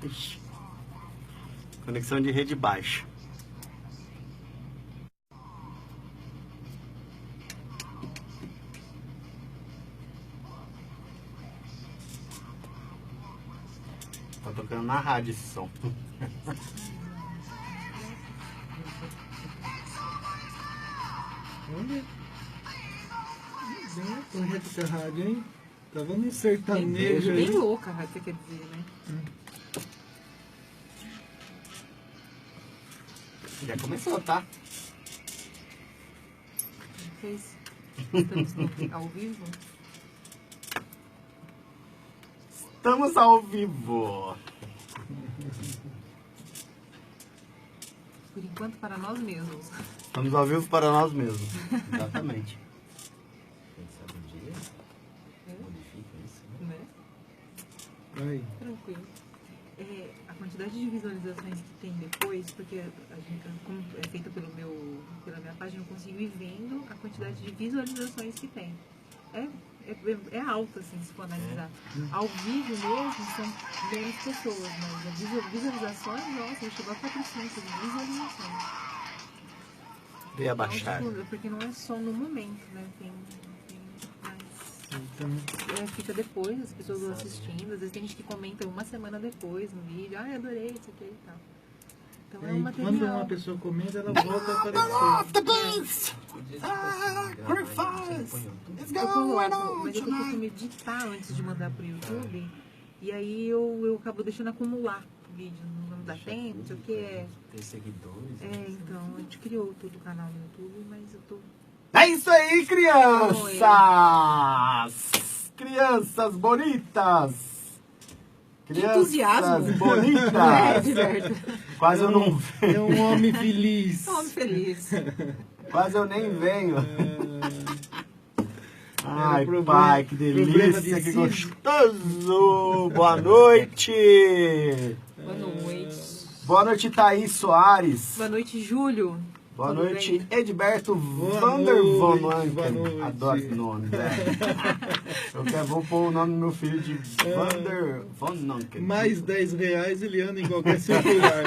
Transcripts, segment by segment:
Ixi. Conexão de rede baixa. Tá tocando na rádio esse som. Olha. Bem correto com a rádio, hein? Tava no sertanejo aí. Bem louca, você quer dizer, né? Já começou, tá? Fez. Estamos ao vivo? Estamos ao vivo. Por enquanto, para nós mesmos. Estamos ao vivo para nós mesmos. Exatamente. Quem sabe um dia modifica isso, né? Né? Aí. Tranquilo. A quantidade de visualizações que tem depois, porque a gente, como é feita pela minha página, eu consigo ir vendo a quantidade de visualizações que tem. É alta, assim, se for analisar. Ao vivo mesmo, são menos pessoas, mas a visualizações, nossa, chegou a 400 visualizações. Veio abaixar. Então, porque não é só no momento, né? Tem mais... Então, fica depois, as pessoas vão assistindo. Às vezes tem gente que comenta uma semana depois no vídeo. Ai, adorei isso aqui e tal. Então é um aí, material. quando uma pessoa comenta, ela volta a aparecer. It's Eu going coloco, on mas eu costumo editar antes de mandar pro YouTube. E aí eu acabo deixando acumular o vídeo. Não dá tempo, não sei o que. Tem seguidores. Então, a gente criou todo o canal no YouTube, mas eu tô... É isso aí, crianças! Crianças bonitas! Crianças entusiasmo. bonitas! Divertido. Quase eu não É venho. um homem feliz. Homem feliz. Quase eu nem venho. Ai, problema- pai, que problema delícia, de que cisne. gostoso! Boa noite! Boa noite. Boa noite, Thaís Soares. Boa noite, Júlio. Boa Tudo noite, bem? Edberto Boa Vander von noite, boa Anken. noite. Adoro esse nome, velho. Vou pôr o nome do meu filho de Vander von Anken. Mais R$10 ele anda em qualquer circular.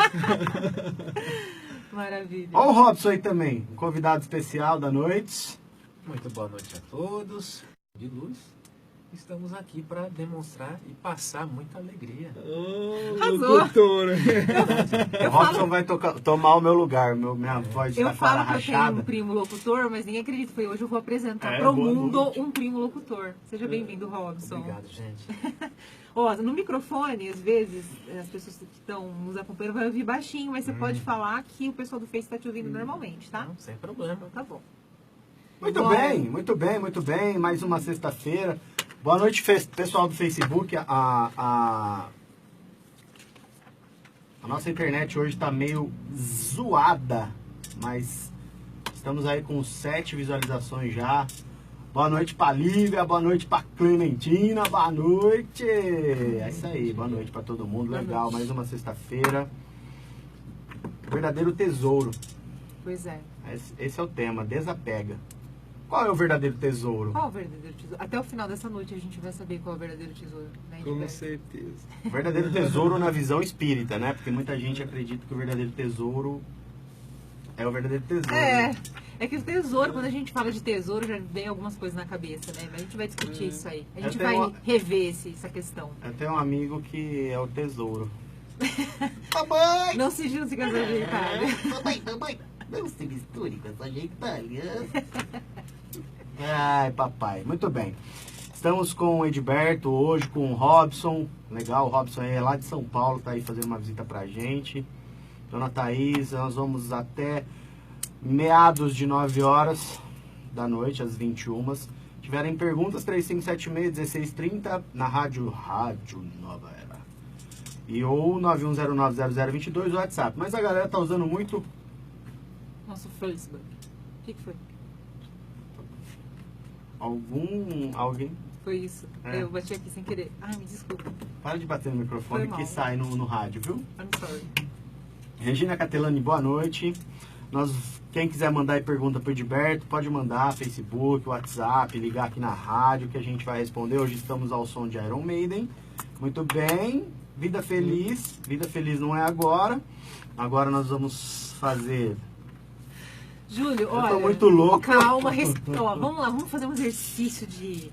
Maravilha. Ó o Robson aí também, um convidado especial da noite. Muito boa noite a todos. De luz. Estamos aqui para demonstrar e passar muita alegria. Ô, Arrasou. locutor. O Robson vai tomar o meu lugar, minha voz Eu vai falar falo que eu tenho rachada. um primo locutor, mas ninguém acredita. Foi hoje eu vou apresentar É, pro boa mundo noite. um primo locutor. Seja bem-vindo, Robson. Obrigado, gente. Ó, no microfone, às vezes, as pessoas que estão nos acompanhando vão ouvir baixinho, mas você pode falar que o pessoal do Face está te ouvindo normalmente, tá? Não, sem problema. Então tá bom. Muito Bom. bem, muito bem, muito bem. Mais uma sexta-feira. Boa noite, pessoal do Facebook. A nossa internet hoje está meio zoada, mas estamos aí com 7 visualizações já. Boa noite pra Lívia, boa noite pra Clementina, boa noite. É isso aí, boa noite pra todo mundo. Boa Legal, noite. mais uma sexta-feira. Verdadeiro tesouro. Pois é. Esse é o tema, desapega. Qual é o verdadeiro tesouro? Qual é o verdadeiro tesouro? Até o final dessa noite a gente vai saber qual é o verdadeiro tesouro, né? Com Edberto? certeza. O verdadeiro tesouro na visão espírita, né? Porque muita gente acredita que o verdadeiro tesouro é o verdadeiro tesouro. É. né? É que o tesouro, quando a gente fala de tesouro, já vem algumas coisas na cabeça, né? Mas a gente vai discutir isso aí. A gente tenho vai uma- rever essa questão. Eu tenho um amigo que é o tesouro. Mamãe! Não se junte com essa gentalha. Mamãe! Não se misture com essa gentalha. Ai, papai. Muito bem. Estamos com o Edberto hoje, com o Robson. Legal, o Robson é lá de São Paulo, tá aí fazendo uma visita pra gente. Dona Thaís, nós vamos até meados de 9 horas da noite, às 21. Tiverem perguntas, 3576-1630 na Rádio Nova Era. E ou 91090022 o WhatsApp. Mas a galera tá usando muito... Nosso Facebook. O que foi? Alguém... Foi isso. É. Eu bati aqui sem querer. Ai, me desculpa. Para de bater no microfone Foi mal. que sai no rádio, viu? I'm sorry. Regina Catelani, boa noite. Quem quiser mandar aí pergunta pro Edberto, pode mandar, Facebook, WhatsApp, ligar aqui na rádio que a gente vai responder. Hoje estamos ao som de Iron Maiden. Muito bem. Vida feliz. Vida feliz não é agora. Agora nós vamos fazer... Júlio, Eu tô olha, muito louco. calma, ó, vamos lá, vamos fazer um exercício de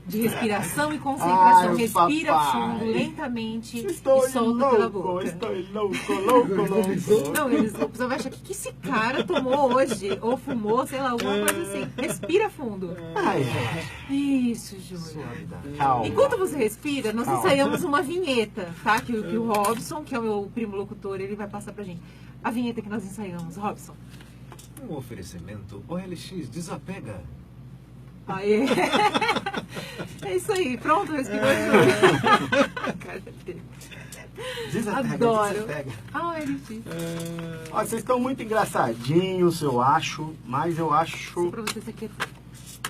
respiração e concentração. Ai, Respira papai. fundo, lentamente Estou e solta pela louco, boca. estou louco. Não, o pessoal vai achar que esse cara tomou hoje, ou fumou, sei lá, alguma coisa assim. Respira fundo. Ai, Isso, Júlio. Suavidade. calma. Enquanto você respira, nós Calma. ensaiamos uma vinheta, tá? Que o Robson, que é o meu primo locutor, ele vai passar pra gente. A vinheta que nós ensaiamos, Robson. Um oferecimento OLX Desapega. Aê! É isso aí, pronto, respirou, Júlio. Cara dele. Desapega, Adoro. desapega. Ah, ele disse. Ó, vocês estão muito engraçadinhos, eu acho. Mas eu acho Só pra você se aquietar.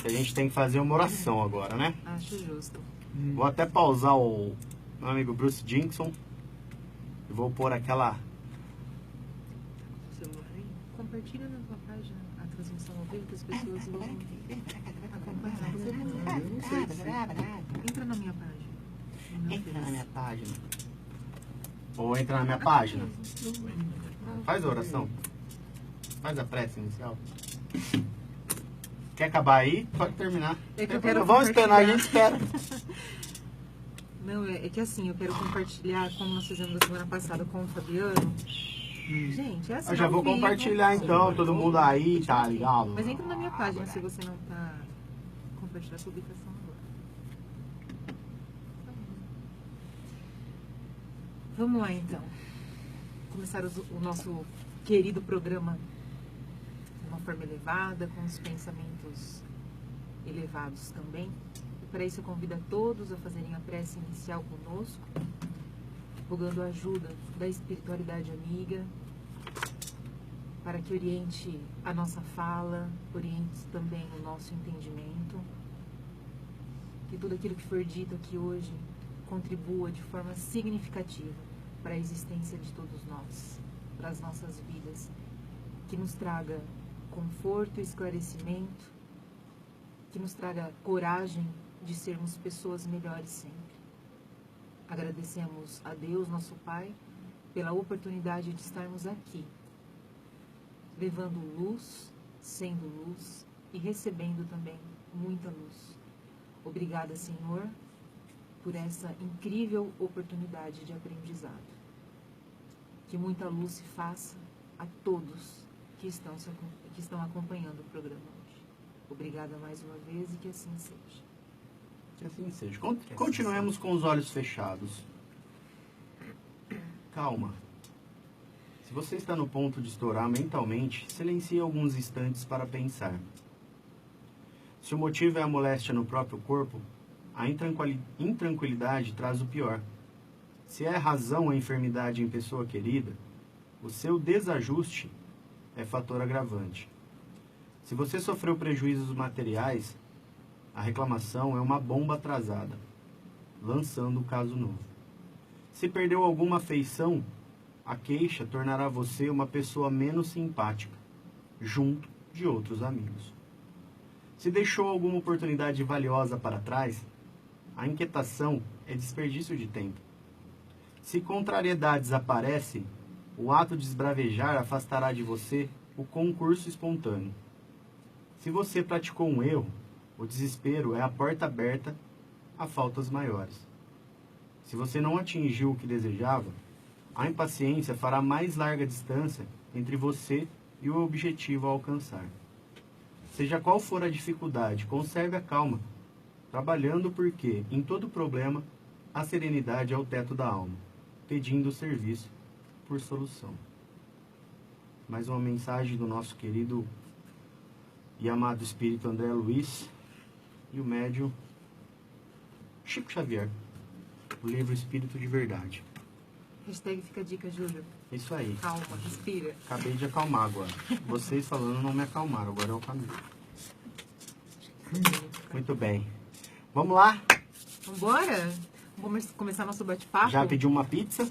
que a gente tem que fazer uma oração agora, né? Acho justo. Vou até pausar o meu amigo Bruce Dickinson. E vou pôr aquela... Celular aí. Compartilha na tua página a transmissão ao vivo que as pessoas vão acompanhar. Eu não sei se... Entra na minha página. No meu Entra na Face. minha página. Ou entra na minha página. Faz a oração. Faz a prece inicial. Quer acabar aí? Pode terminar. É que eu quero Vamos esperar, a compartilhar. gente espera. Não, é que assim, eu quero compartilhar, como nós fizemos a semana passada com o Fabiano. Gente, é assim. Eu já ao vou vivo. compartilhar então, todo mundo aí, tá ligado? Mas entra na minha página se você não tá compartilhando a publicação agora. Vamos lá então. Começar o nosso querido programa de uma forma elevada, com os pensamentos elevados também. E para isso eu convido a todos a fazerem a prece inicial conosco, rogando a ajuda da espiritualidade amiga, para que oriente a nossa fala, oriente também o nosso entendimento, que tudo aquilo que for dito aqui hoje contribua de forma significativa para a existência de todos nós, para as nossas vidas, que nos traga conforto e esclarecimento, que nos traga coragem de sermos pessoas melhores sempre. Agradecemos a Deus, nosso Pai, pela oportunidade de estarmos aqui, levando luz, sendo luz e recebendo também muita luz. Obrigada, Senhor, por essa incrível oportunidade de aprendizado. Que muita luz se faça a todos que estão acompanhando o programa hoje. Obrigada mais uma vez e que assim seja. Que assim seja. Continuemos com os olhos fechados. Calma. Se você está no ponto de estourar mentalmente, silencie alguns instantes para pensar. Se o motivo é a moléstia no próprio corpo, a intranquilidade traz o pior. Se é razão a enfermidade em pessoa querida, o seu desajuste é fator agravante. Se você sofreu prejuízos materiais, a reclamação é uma bomba atrasada, lançando o caso novo. Se perdeu alguma afeição, a queixa tornará você uma pessoa menos simpática, junto de outros amigos. Se deixou alguma oportunidade valiosa para trás, a inquietação é desperdício de tempo. Se contrariedades aparecem, o ato de esbravejar afastará de você o concurso espontâneo. Se você praticou um erro, o desespero é a porta aberta a faltas maiores. Se você não atingiu o que desejava, a impaciência fará mais larga distância entre você e o objetivo a alcançar. Seja qual for a dificuldade, conserve a calma, trabalhando porque, em todo problema, a serenidade é o teto da alma, pedindo o serviço por solução. Mais uma mensagem do nosso querido e amado espírito André Luiz e o médium Chico Xavier, o livro Espírito de Verdade. Hashtag fica a dica, Júlio. Isso aí. Calma, respira. Acabei de acalmar agora. Vocês falando não me acalmaram, agora eu acalmei. Muito bem. Vamos lá? Vambora? Vamos começar nosso bate-papo? Já pediu uma pizza?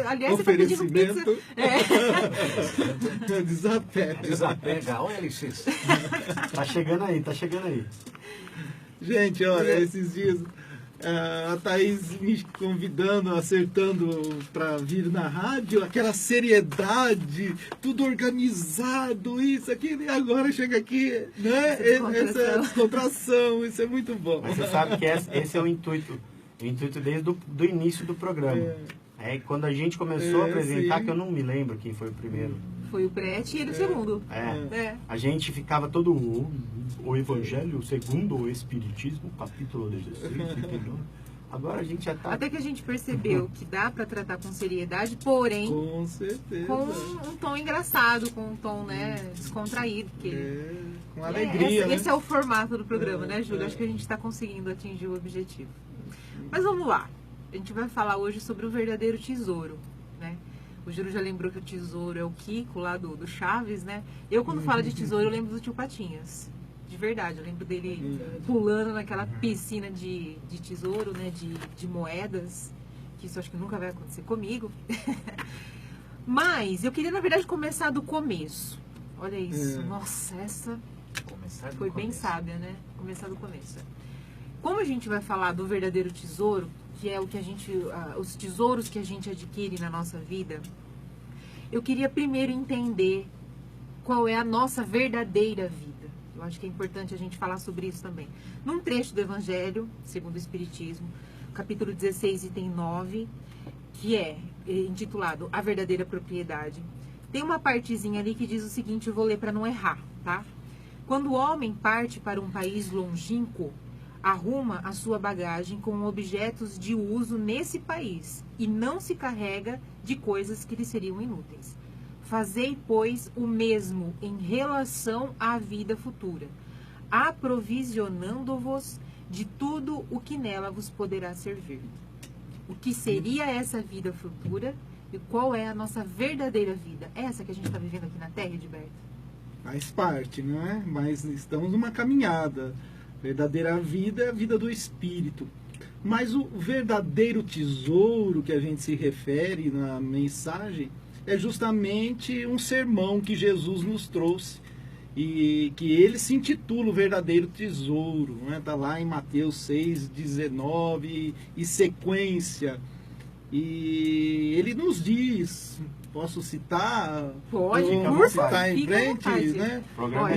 Aliás, você tá pedindo pizza. Oferecimento. Desapega. Desapega OLX. Tá chegando aí, tá chegando aí. Gente, olha, esses dias a Thaís me convidando, acertando para vir na rádio, aquela seriedade, tudo organizado, isso, aquilo, e agora chega aqui, né? Essa descontração, isso é muito bom. Mas você sabe que esse é o intuito desde do início do programa. Quando a gente começou a apresentar, sim. que eu não me lembro quem foi o primeiro. Foi o Prete e ele o segundo. A gente ficava todo o Evangelho segundo o Espiritismo, capítulo 16, entendeu? Agora a gente já tá... Até que a gente percebeu que dá para tratar com seriedade, porém Com certeza. com um tom engraçado, com um tom, né, descontraído. Com alegria, né? Esse é o formato do programa, né, Júlio? Acho que a gente está conseguindo atingir o objetivo. Mas vamos lá. A gente vai falar hoje sobre o verdadeiro tesouro, né? O Júlio já lembrou que o tesouro é o Kiko lá do Chaves, né? Eu, quando falo de tesouro, eu lembro do tio Patinhas. De verdade, eu lembro dele pulando naquela piscina de tesouro, né? De moedas. Que isso acho que nunca vai acontecer comigo. Mas eu queria, na verdade, começar do começo. Olha isso. Nossa, essa foi bem sábia, né? Começar do começo. Como a gente vai falar do verdadeiro tesouro, que é o que os tesouros que a gente adquire na nossa vida, eu queria primeiro entender qual é a nossa verdadeira vida. Eu acho que é importante a gente falar sobre isso também. Num trecho do Evangelho, segundo o Espiritismo, capítulo 16, item 9, que é intitulado A Verdadeira Propriedade, tem uma partezinha ali que diz o seguinte, eu vou ler para não errar, tá? Quando o homem parte para um país longínquo, arruma a sua bagagem com objetos de uso nesse país e não se carrega de coisas que lhe seriam inúteis. Fazei, pois, o mesmo em relação à vida futura, aprovisionando-vos de tudo o que nela vos poderá servir. O que seria essa vida futura e qual é a nossa verdadeira vida? Essa que a gente está vivendo aqui na Terra, Edberto? Faz parte, não é? Mas estamos numa caminhada. Verdadeira vida é a vida do espírito. Mas o verdadeiro tesouro que a gente se refere na mensagem é justamente um sermão que Jesus nos trouxe. E que ele se intitula o verdadeiro tesouro. Está lá em Mateus 6, 19 e sequência. E ele nos diz... Posso citar? Pode, vamos citar em frente, né?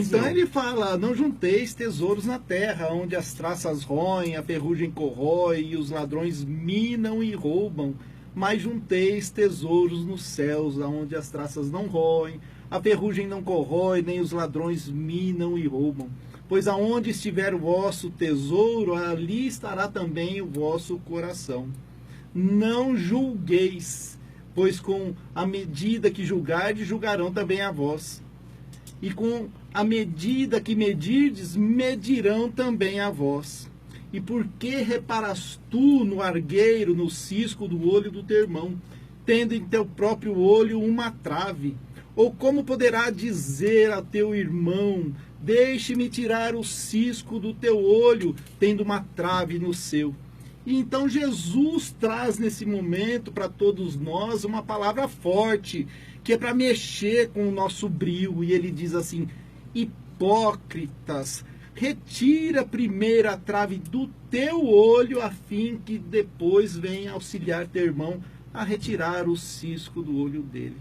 Então ele fala, não junteis tesouros na terra, onde as traças roem, a ferrugem corrói e os ladrões minam e roubam, mas junteis tesouros nos céus, onde as traças não roem, a ferrugem não corrói, nem os ladrões minam e roubam. Pois aonde estiver o vosso tesouro, ali estará também o vosso coração. Não julgueis, pois com a medida que julgardes, julgarão também a vós. E com a medida que medirdes, medirão também a vós. E por que reparas tu no argueiro, no cisco do olho do teu irmão, tendo em teu próprio olho uma trave? Ou como poderá dizer a teu irmão, deixe-me tirar o cisco do teu olho, tendo uma trave no seu? E então Jesus traz nesse momento para todos nós uma palavra forte, que é para mexer com o nosso brio. E ele diz assim, hipócritas, retira primeiro a trave do teu olho, a fim que depois venha auxiliar teu irmão a retirar o cisco do olho dele.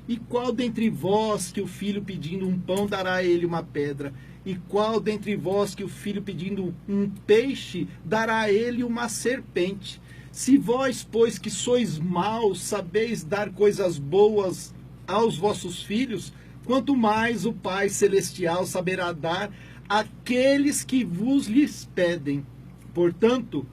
E qual dentre vós que o filho pedindo um pão dará a ele uma pedra? E qual dentre vós que o filho pedindo um peixe dará a ele uma serpente? Se vós, pois, que sois maus, sabeis dar coisas boas aos vossos filhos, quanto mais o Pai Celestial saberá dar àqueles que vos lhes pedem. Portanto,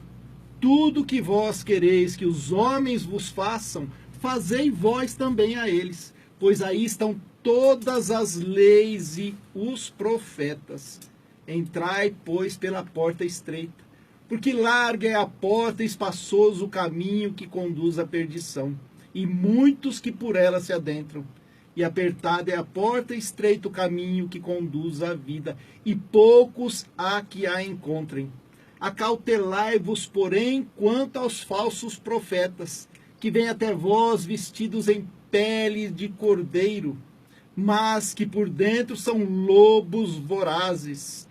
tudo que vós quereis que os homens vos façam, fazei vós também a eles, pois aí estão todas as leis e os profetas. Entrai, pois, pela porta estreita, porque larga é a porta e espaçoso o caminho que conduz à perdição, e muitos que por ela se adentram. E apertada é a porta e estreito o caminho que conduz à vida, e poucos há que a encontrem. Acautelai-vos, porém, quanto aos falsos profetas, que vêm até vós vestidos em pele de cordeiro, mas que por dentro são lobos vorazes.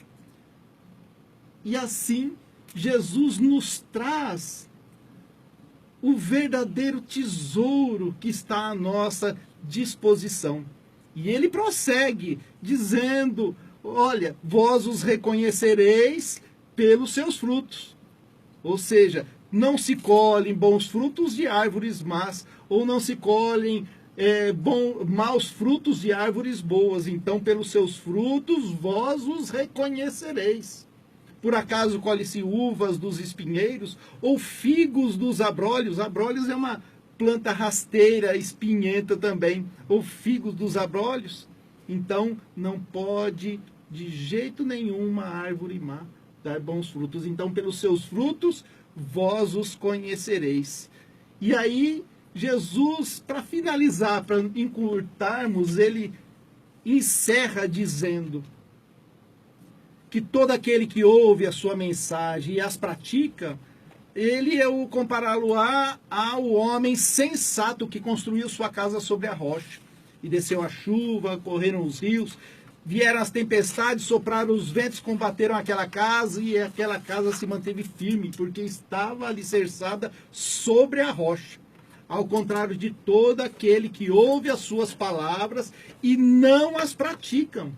E assim Jesus nos traz o verdadeiro tesouro que está à nossa disposição. E ele prossegue dizendo, olha, vós os reconhecereis pelos seus frutos. Ou seja, não se colhem bons frutos de árvores más, ou não se colhem maus frutos de árvores boas. Então, pelos seus frutos, vós os reconhecereis. Por acaso colhe-se uvas dos espinheiros, ou figos dos abrolhos? Abrolhos é uma planta rasteira, espinhenta também, ou figos dos abrolhos? Então, não pode de jeito nenhum uma árvore má dar bons frutos. Então, pelos seus frutos, vós os conhecereis. E aí, Jesus, para finalizar, para encurtarmos, ele encerra dizendo que todo aquele que ouve a sua mensagem e as pratica, ele é o compará-lo-á ao homem sensato que construiu sua casa sobre a rocha. E desceu a chuva, correram os rios, vieram as tempestades, sopraram os ventos, combateram aquela casa, e aquela casa se manteve firme, porque estava alicerçada sobre a rocha. Ao contrário de todo aquele que ouve as suas palavras e não as praticam.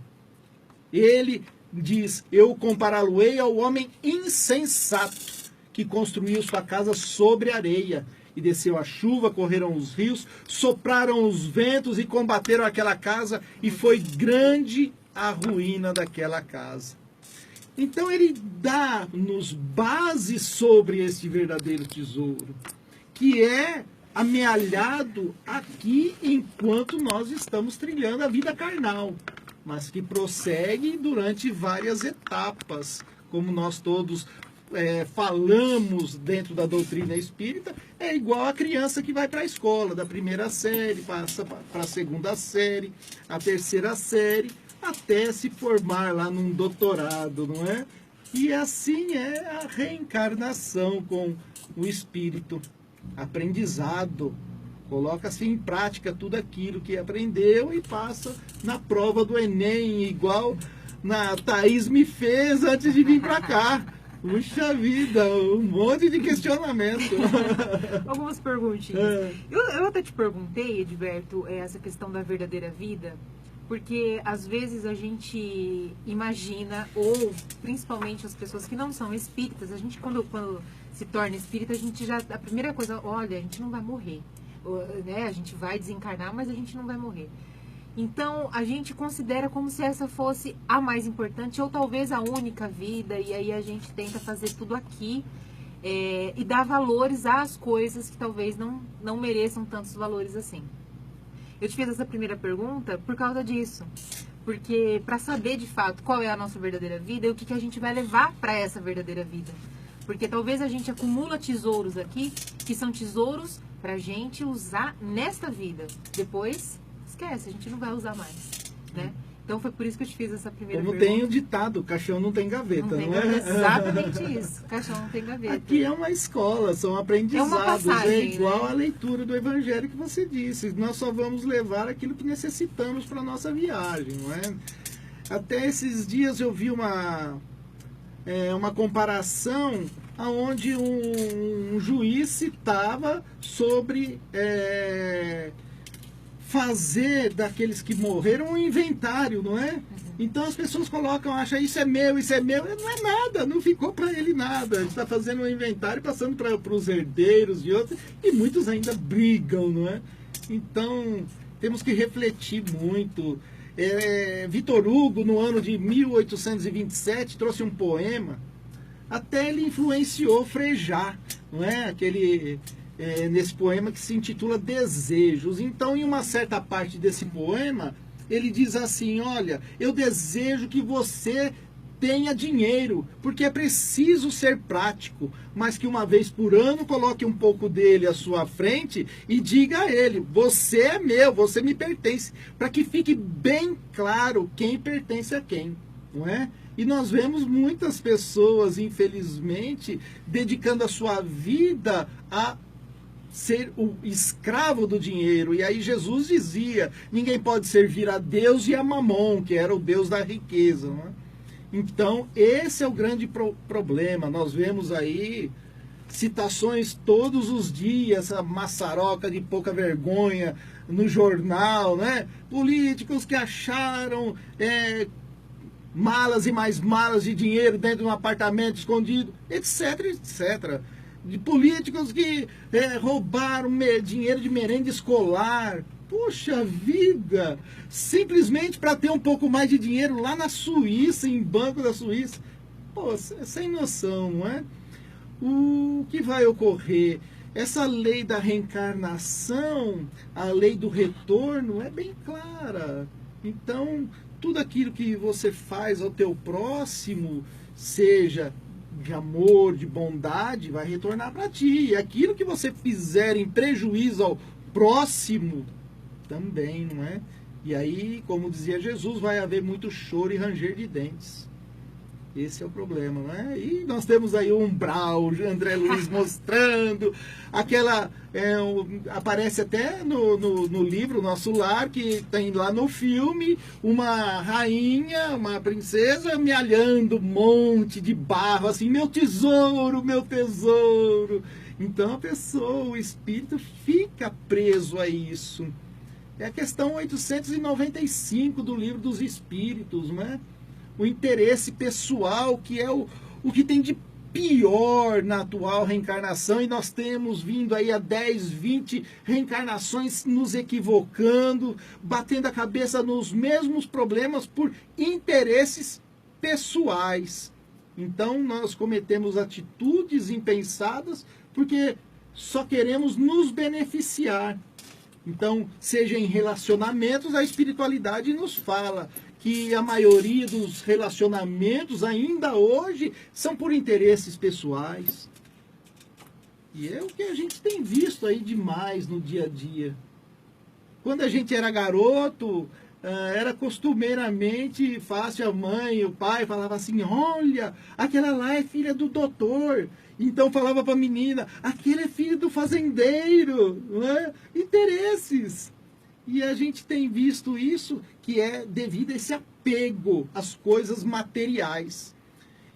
Ele diz, eu compará-lo-ei ao homem insensato, que construiu sua casa sobre areia. E desceu a chuva, correram os rios, sopraram os ventos e combateram aquela casa, e foi grande a ruína daquela casa. Então ele dá-nos base sobre este verdadeiro tesouro, que é amealhado aqui enquanto nós estamos trilhando a vida carnal, mas que prossegue durante várias etapas, como nós todos falamos dentro da doutrina espírita. É igual a criança que vai para a escola, da primeira série, passa para a segunda série, a terceira série, até se formar lá num doutorado, não é? E assim é a reencarnação com o espírito. Aprendizado, coloca-se em prática tudo aquilo que aprendeu e passa na prova do Enem, igual a Thaís me fez antes de vir para cá. Puxa vida, um monte de questionamento. Algumas perguntinhas. Eu até te perguntei, Edberto, essa questão da verdadeira vida, porque às vezes a gente imagina, ou principalmente as pessoas que não são espíritas, a gente quando se torna espírita, a gente já, a primeira coisa, olha, a gente não vai morrer, né? A gente vai desencarnar, mas a gente não vai morrer. Então, a gente considera como se essa fosse a mais importante, ou talvez a única vida, e aí a gente tenta fazer tudo aqui, e dar valores às coisas que talvez não mereçam tantos valores assim. Eu te fiz essa primeira pergunta por causa disso, porque para saber de fato qual é a nossa verdadeira vida e o que a gente vai levar para essa verdadeira vida. Porque talvez a gente acumula tesouros aqui, que são tesouros para a gente usar nesta vida. Depois, esquece, a gente não vai usar mais, né? Então foi por isso que eu te fiz essa primeira pergunta. Como tem o ditado, caixão não tem gaveta, não é? Exatamente isso, caixão não tem gaveta. Aqui é uma escola, são aprendizados, uma passagem, igual né? a leitura do Evangelho que você disse. Nós só vamos levar aquilo que necessitamos para a nossa viagem, não é? Até esses dias eu vi uma comparação onde um juiz citava sobre fazer daqueles que morreram um inventário, não é? Então as pessoas colocam, acham isso é meu, não é nada, não ficou para ele nada. Ele está fazendo um inventário, passando para os herdeiros e outros, e muitos ainda brigam, não é? Então temos que refletir muito. Vitor Hugo, no ano de 1827, trouxe um poema, até ele influenciou Frejá, não é? Nesse poema que se intitula Desejos. Então, em uma certa parte desse poema, ele diz assim, olha, eu desejo que você tenha dinheiro, porque é preciso ser prático, mas que uma vez por ano coloque um pouco dele à sua frente e diga a ele, você é meu, você me pertence, para que fique bem claro quem pertence a quem, não é? E nós vemos muitas pessoas, infelizmente, dedicando a sua vida a ser o escravo do dinheiro. E aí Jesus dizia, ninguém pode servir a Deus e a Mamon, que era o Deus da riqueza, não é? Então, esse é o grande problema. Nós vemos aí citações todos os dias, essa maçaroca de pouca vergonha no jornal, né? Políticos que acharam malas e mais malas de dinheiro dentro de um apartamento escondido, etc, etc. De políticos que roubaram dinheiro de merenda escolar. Puxa vida! Simplesmente para ter um pouco mais de dinheiro lá na Suíça, em banco da Suíça. Pô, sem noção, não é? O que vai ocorrer? Essa lei da reencarnação, a lei do retorno, é bem clara. Então, tudo aquilo que você faz ao teu próximo, seja de amor, de bondade, vai retornar para ti. E aquilo que você fizer em prejuízo ao próximo, também, não é? E aí, como dizia Jesus, vai haver muito choro e ranger de dentes. Esse é o problema, não é? E nós temos aí o umbral, André Luiz mostrando, aquela, aparece até no livro Nosso Lar, que tem lá no filme, uma rainha, uma princesa, me alhando um monte de barro, assim, meu tesouro, meu tesouro. Então a pessoa, o espírito, fica preso a isso. É a questão 895 do Livro dos Espíritos, né? O interesse pessoal, que é o que tem de pior na atual reencarnação, e nós temos vindo aí a 10, 20 reencarnações nos equivocando, batendo a cabeça nos mesmos problemas por interesses pessoais. Então nós cometemos atitudes impensadas porque só queremos nos beneficiar. Então, seja em relacionamentos, a espiritualidade nos fala que a maioria dos relacionamentos ainda hoje são por interesses pessoais. E é o que a gente tem visto aí demais no dia a dia. Quando a gente era garoto, era costumeiramente fácil, a mãe, o pai falava assim, olha, aquela lá é filha do doutor. Então falava para a menina, aquele é filho do fazendeiro, né? Interesses. E a gente tem visto isso, que é devido a esse apego às coisas materiais.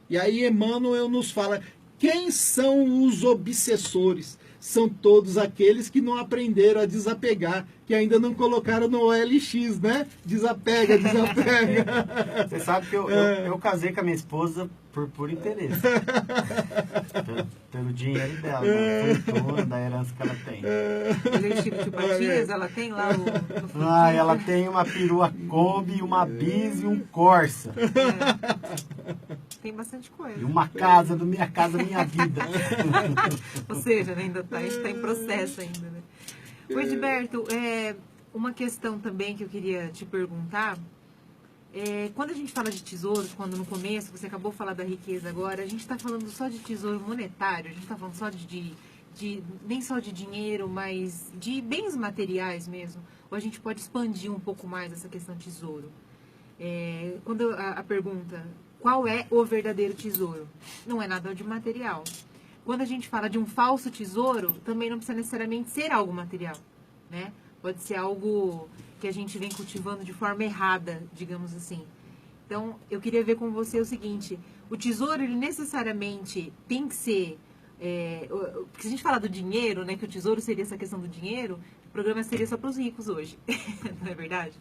E aí Emmanuel nos fala, quem são os obsessores? São todos aqueles que não aprenderam a desapegar, que ainda não colocaram no OLX, né? Desapega, desapega. Você sabe que eu casei com a minha esposa por interesse. pelo dinheiro dela, pela fortuna, da herança que ela tem. Aquele tipo de Patias, ela tem lá no ela tem uma perua Kombi, uma Bis e um Corsa. Tem bastante coisa. E uma casa, Minha Casa Minha Vida. Ou seja, né, a gente está em processo ainda, né? O Edberto, uma questão também que eu queria te perguntar, quando a gente fala de tesouros, quando no começo, você acabou de falar da riqueza agora, a gente está falando só de tesouro monetário, a gente está falando só nem só de dinheiro, mas de bens materiais mesmo, ou a gente pode expandir um pouco mais essa questão de tesouro? Quando a pergunta, qual é o verdadeiro tesouro? Não é nada de material. Quando a gente fala de um falso tesouro, também não precisa necessariamente ser algo material, né? Pode ser algo que a gente vem cultivando de forma errada, digamos assim. Então, eu queria ver com você o seguinte, o tesouro, ele necessariamente tem que ser... porque se a gente falar do dinheiro, né, que o tesouro seria essa questão do dinheiro, o programa seria só para os ricos hoje, não é verdade?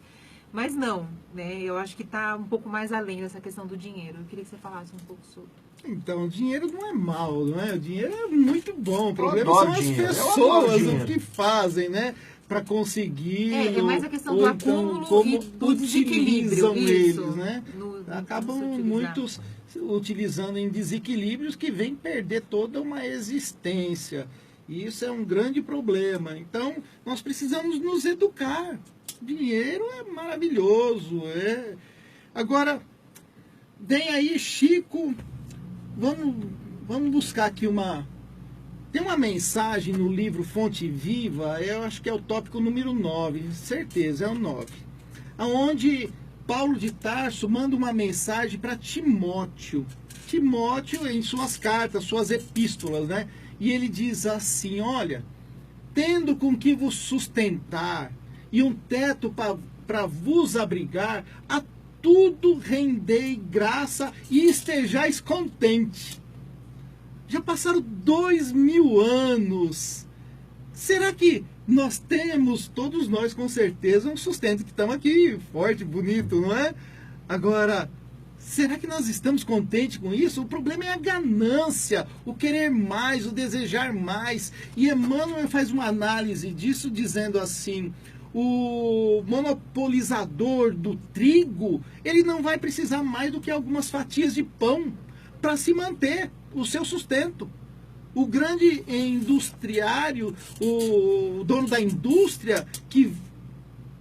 Mas não, né? Eu acho que está um pouco mais além dessa questão do dinheiro. Eu queria que você falasse um pouco sobre. Então, o dinheiro não é mal, não é? O dinheiro é muito bom. O problema adoro são as dinheiro. pessoas, o que fazem, né? Para conseguir. É mais a questão do acúmulo como e do desequilíbrio. Utilizam eles, né? Acabam utilizar. muitos utilizando em desequilíbrios que vêm perder toda uma existência. E isso é um grande problema. Então, nós precisamos nos educar. Dinheiro é maravilhoso. Agora, vem aí, Chico, vamos buscar aqui tem uma mensagem no livro Fonte Viva, eu acho que é o tópico número 9, certeza, é o 9, onde Paulo de Tarso manda uma mensagem para Timóteo, em suas cartas, suas epístolas, né? E ele diz assim, olha, tendo com que vos sustentar, e um teto para vos abrigar, tudo rendei graça e estejais contente. Já passaram 2000 anos. Será que nós temos, todos nós com certeza, um sustento que estamos aqui, forte, bonito, não é? Agora, será que nós estamos contentes com isso? O problema é a ganância, o querer mais, o desejar mais. E Emmanuel faz uma análise disso dizendo assim: o monopolizador do trigo, ele não vai precisar mais do que algumas fatias de pão para se manter o seu sustento. O grande industriário, o dono da indústria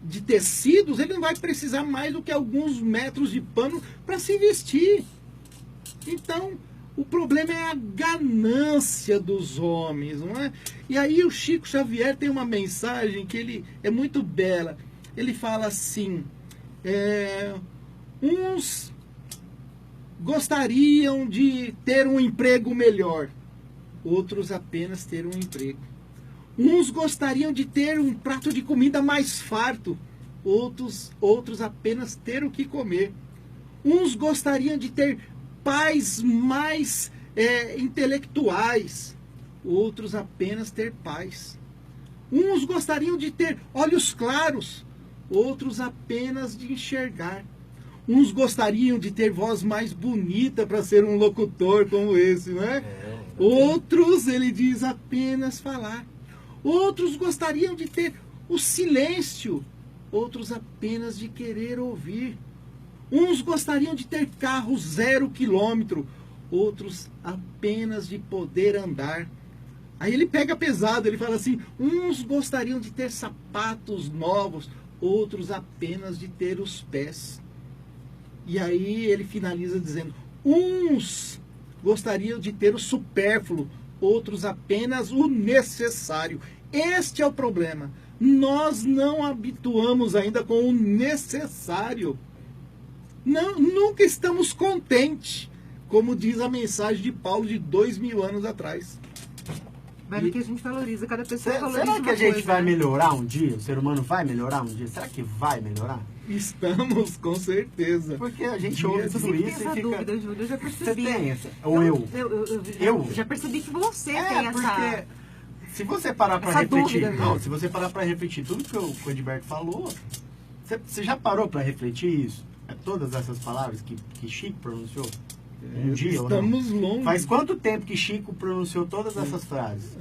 de tecidos, ele não vai precisar mais do que alguns metros de pano para se vestir. Então, o problema é a ganância dos homens, não é? E aí o Chico Xavier tem uma mensagem que ele é muito bela. Ele fala assim: uns gostariam de ter um emprego melhor, outros apenas ter um emprego. Uns gostariam de ter um prato de comida mais farto, outros apenas ter o que comer. Uns gostariam de ter pais mais intelectuais, outros apenas ter paz. Uns gostariam de ter olhos claros, outros apenas de enxergar. Uns gostariam de ter voz mais bonita para ser um locutor como esse, não é? Outros, ele diz, apenas falar. Outros gostariam de ter o silêncio, outros apenas de querer ouvir. Uns gostariam de ter carro 0 quilômetro, outros apenas de poder andar. Aí ele pega pesado, ele fala assim: uns gostariam de ter sapatos novos, outros apenas de ter os pés. E aí ele finaliza dizendo: uns gostariam de ter o supérfluo, outros apenas o necessário. Este é o problema. Nós não habituamos ainda com o necessário. Não, nunca estamos contentes, como diz a mensagem de Paulo de 2000 anos atrás. Mas que a gente valoriza, cada pessoa valoriza Será que uma a gente coisa, vai né? melhorar um dia? O ser humano vai melhorar um dia? Será que vai melhorar? Estamos, com certeza. Porque a gente ouve Eu tudo sempre tenho isso essa e fica... dúvida, Júlio, eu já Você percebi. tem essa? Ou eu? Eu já percebi que você tem essa... porque se você parar para essa refletir... dúvida, Não, né? se você parar para refletir tudo que o Edberto falou, você já parou para refletir isso? Todas essas palavras que Chico pronunciou? Um dia ou não? Estamos longe. Faz quanto tempo que Chico pronunciou todas essas frases?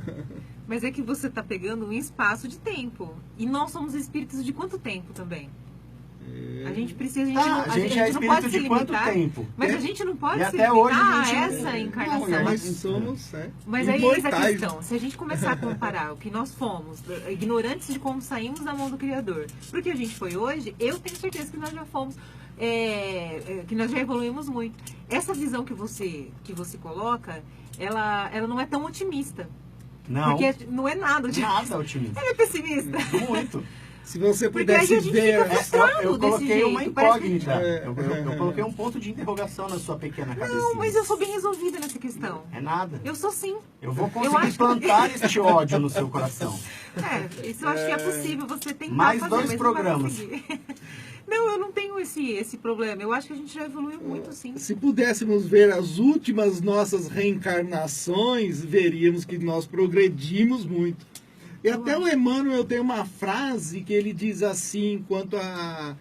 Mas é que você está pegando um espaço de tempo. E nós somos espíritos de quanto tempo também? A gente precisa... A gente é não pode espírito se de quanto limitar, tempo? Mas a gente não pode E se até hoje limitar a gente- a essa encarnação. Não, Mas somos Mas aí eis a imortais. questão, se a gente começar a comparar o que nós fomos, ignorantes de como saímos da mão do Criador, porque a gente foi hoje, eu tenho certeza que nós já fomos, que nós já evoluímos muito. Essa visão que você coloca, ela não é tão otimista. Não, Porque não é nada otimista. nada otimista. Ela é pessimista. Muito. Se você Porque aí pudesse a gente ver... fica frustrado Eu desse coloquei uma jeito. Parece que- incógnita. É. Eu coloquei um ponto de interrogação na sua pequena cabecinha. Não, mas eu sou bem resolvida nessa questão. É nada. Eu sou sim. Eu vou Eu conseguir acho que- plantar este ódio no seu coração. Isso eu acho que é possível você tentar Mais fazer, dois mas programas. Não, vai conseguir. Não, eu não tenho esse problema. Eu acho que a gente já evoluiu muito, sim. Se pudéssemos ver as últimas nossas reencarnações, veríamos que nós progredimos muito. E até o Emmanuel tem uma frase que ele diz assim, quanto a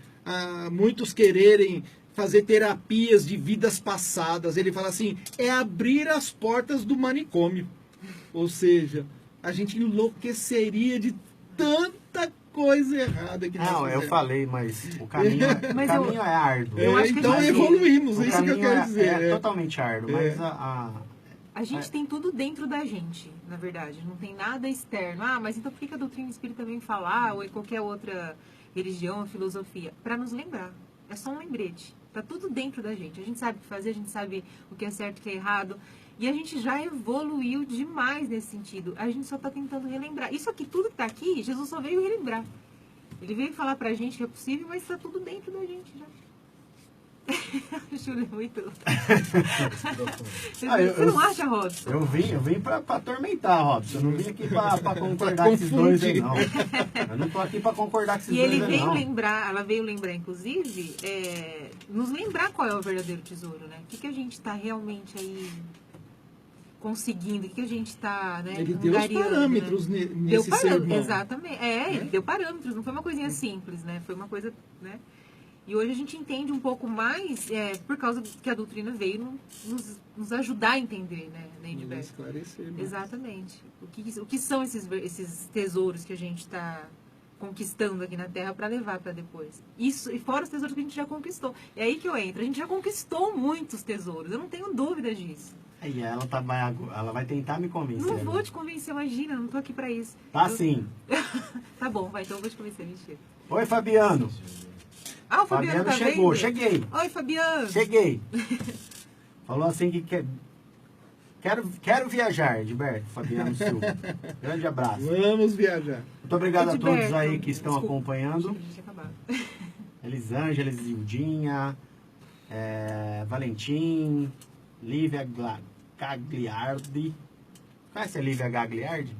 muitos quererem fazer terapias de vidas passadas. Ele fala assim: é abrir as portas do manicômio. Ou seja, a gente enlouqueceria de tanta coisa errada que nós Não, eu fizemos. falei, mas o caminho, Mas o caminho é árduo. eu acho que então a gente- evoluímos, O é isso que eu caminho quero dizer. é totalmente árduo, mas A gente tem tudo dentro da gente, na verdade. Não tem nada externo. Ah, mas então por que a doutrina espírita vem falar, ou qualquer outra religião ou filosofia? Para nos lembrar. É só um lembrete. Tá tudo dentro da gente. A gente sabe o que fazer, a gente sabe o que é certo e o que é errado. E a gente já evoluiu demais nesse sentido. A gente só está tentando relembrar. Isso aqui, tudo que está aqui, Jesus só veio relembrar. Ele veio falar pra gente que é possível, mas está tudo dentro da gente já. Acho muito. Ah, Você não acha, Robson? Eu vim pra atormentar, Robson. Eu não vim aqui pra concordar com esses dois aí, não. Eu não tô aqui pra concordar com esses E dois ele aí, veio não. lembrar, ela veio lembrar, inclusive, nos lembrar qual é o verdadeiro tesouro, né? O que a gente está realmente aí conseguindo, o que a gente está, né? Ele deu os parâmetros, né? Deu Nesse parâmetros, sermão. exatamente. Ele deu parâmetros, não foi uma coisinha simples, né? Foi uma coisa, né? E hoje a gente entende um pouco mais, por causa que a doutrina veio nos ajudar a entender, né? Nos esclarecer, né? Exatamente. O que são esses tesouros que a gente está conquistando aqui na Terra para levar para depois? Isso, e fora os tesouros que a gente já conquistou. É aí que eu entro. A gente já conquistou muitos tesouros, eu não tenho dúvida disso. Aí ela vai tentar me convencer. Não agora. vou te convencer, imagina, não tô aqui para isso. Tá sim. Tá bom, vai, então eu vou te convencer, mentira. Oi, Fabiano. Ah, o Fabiano tá chegou, vendo? cheguei. Oi, Fabiano. Cheguei. Falou assim que quero viajar, Edberto, Fabiano Silva. Grande abraço. Vamos viajar. Muito obrigado a todos Edberto, aí que estão desculpa, acompanhando. achei que tinha acabado. Elisângela, Zildinha, Valentim, Lívia Gagliardi. Conhece a Lívia Gagliardi?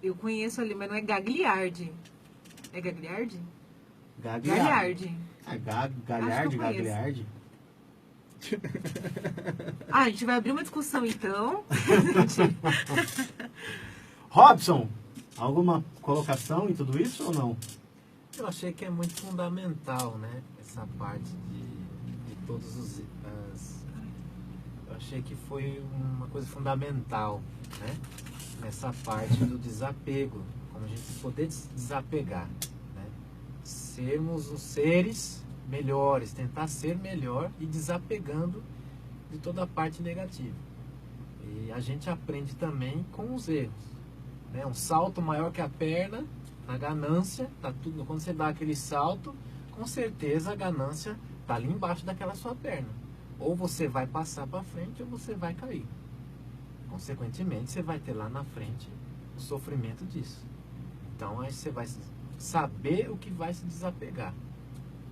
Eu conheço ali, mas não é Gagliardi. É Gagliardi? Gagliardi. Gagliardi. Gagliardi, Acho que eu conheço. Gagliardi. A gente vai abrir uma discussão então. Robson, alguma colocação em tudo isso ou não? Eu achei que é muito fundamental, né? Essa parte de todos eu achei que foi uma coisa fundamental, né? Nessa parte do desapego, como a gente poder desapegar, né? Sermos os seres melhores, tentar ser melhor e desapegando de toda a parte negativa. E a gente aprende também com os erros, né? Um salto maior que a perna, na ganância, tá tudo. Quando você dá aquele salto, com certeza a ganância tá ali embaixo daquela sua perna. Ou você vai passar para frente ou você vai cair. Consequentemente, você vai ter lá na frente o sofrimento disso. Então, aí você vai saber o que vai se desapegar,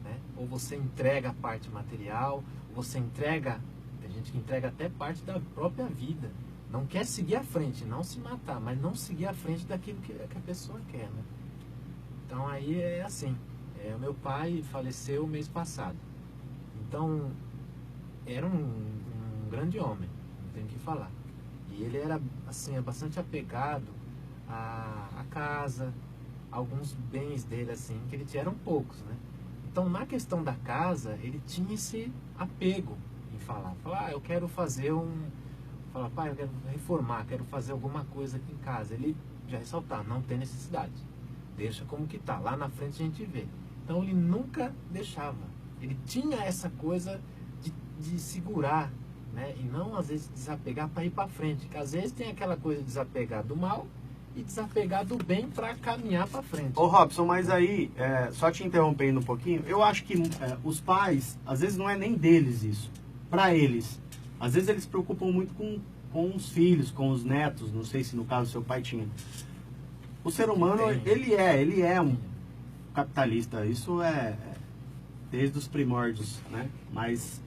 né? Ou você entrega a parte material, ou você entrega, tem gente que entrega até parte da própria vida. Não quer seguir à frente, não se matar, mas não seguir à frente daquilo que a pessoa quer, né? Então, aí é assim. O meu pai faleceu mês passado. Então, era um grande homem, não tenho o que falar. E ele era assim, bastante apegado à casa, alguns bens dele assim, que ele tinha, eram poucos, né? Então, na questão da casa, ele tinha esse apego em falar, eu quero fazer pai, eu quero reformar, quero fazer alguma coisa aqui em casa. Ele já ressaltar, não tem necessidade, deixa como que tá, lá na frente a gente vê. Então, ele nunca deixava, ele tinha essa coisa de segurar, né? E não às vezes desapegar para ir para frente, que às vezes tem aquela coisa de desapegar do mal e desapegar do bem para caminhar para frente. Ô Robson, mas aí, só te interrompendo um pouquinho, eu acho que os pais, às vezes não é nem deles isso, para eles. Às vezes eles se preocupam muito com os filhos, com os netos, não sei se no caso seu pai tinha. O ser humano, ele é um capitalista, isso é desde os primórdios, né? Mas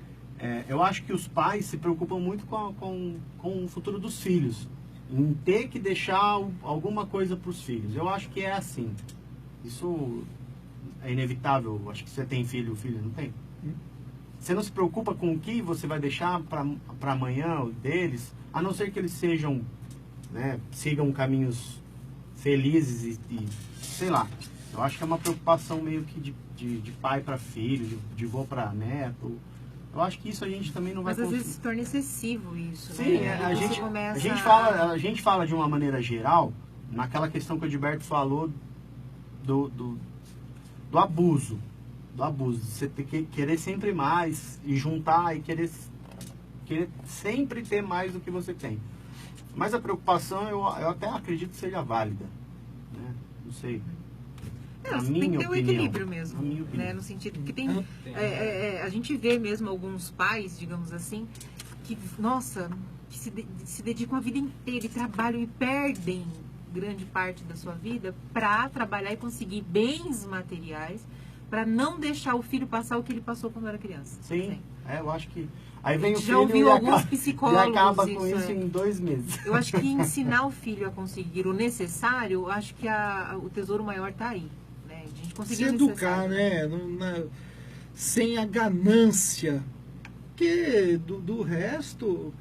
eu acho que os pais se preocupam muito com o futuro dos filhos, em ter que deixar alguma coisa para os filhos. Eu acho que é assim. Isso é inevitável. Acho que você tem filho não tem? Você não se preocupa com o que você vai deixar para amanhã deles, a não ser que eles sejam, né, sigam caminhos felizes e sei lá. Eu acho que é uma preocupação meio que de pai para filho, de vô para neto. Eu acho que isso a gente também não vai conseguir. Mas às vezes se torna excessivo isso. Sim, né? a gente fala de uma maneira geral, naquela questão que o Edberto falou do abuso. Do abuso. Você tem que querer sempre mais e juntar e querer sempre ter mais do que você tem. Mas a preocupação eu até acredito que seja válida, né? Não sei. Tem que ter um equilíbrio mesmo, na minha opinião. né? No sentido que tem a gente vê mesmo alguns pais, digamos assim, que, nossa, que se dedicam a vida inteira e trabalham e perdem grande parte da sua vida para trabalhar e conseguir bens materiais para não deixar o filho passar o que ele passou quando era criança. Sim, eu acho que... Aí vem o Já filho ouviu e alguns acaba, psicólogos e acaba com isso, isso em 2 meses. Eu acho que ensinar o filho a conseguir o necessário, eu acho que o tesouro maior está aí. Né? A gente conseguir Se o educar, necessário. né? Sem a ganância. Porque do resto,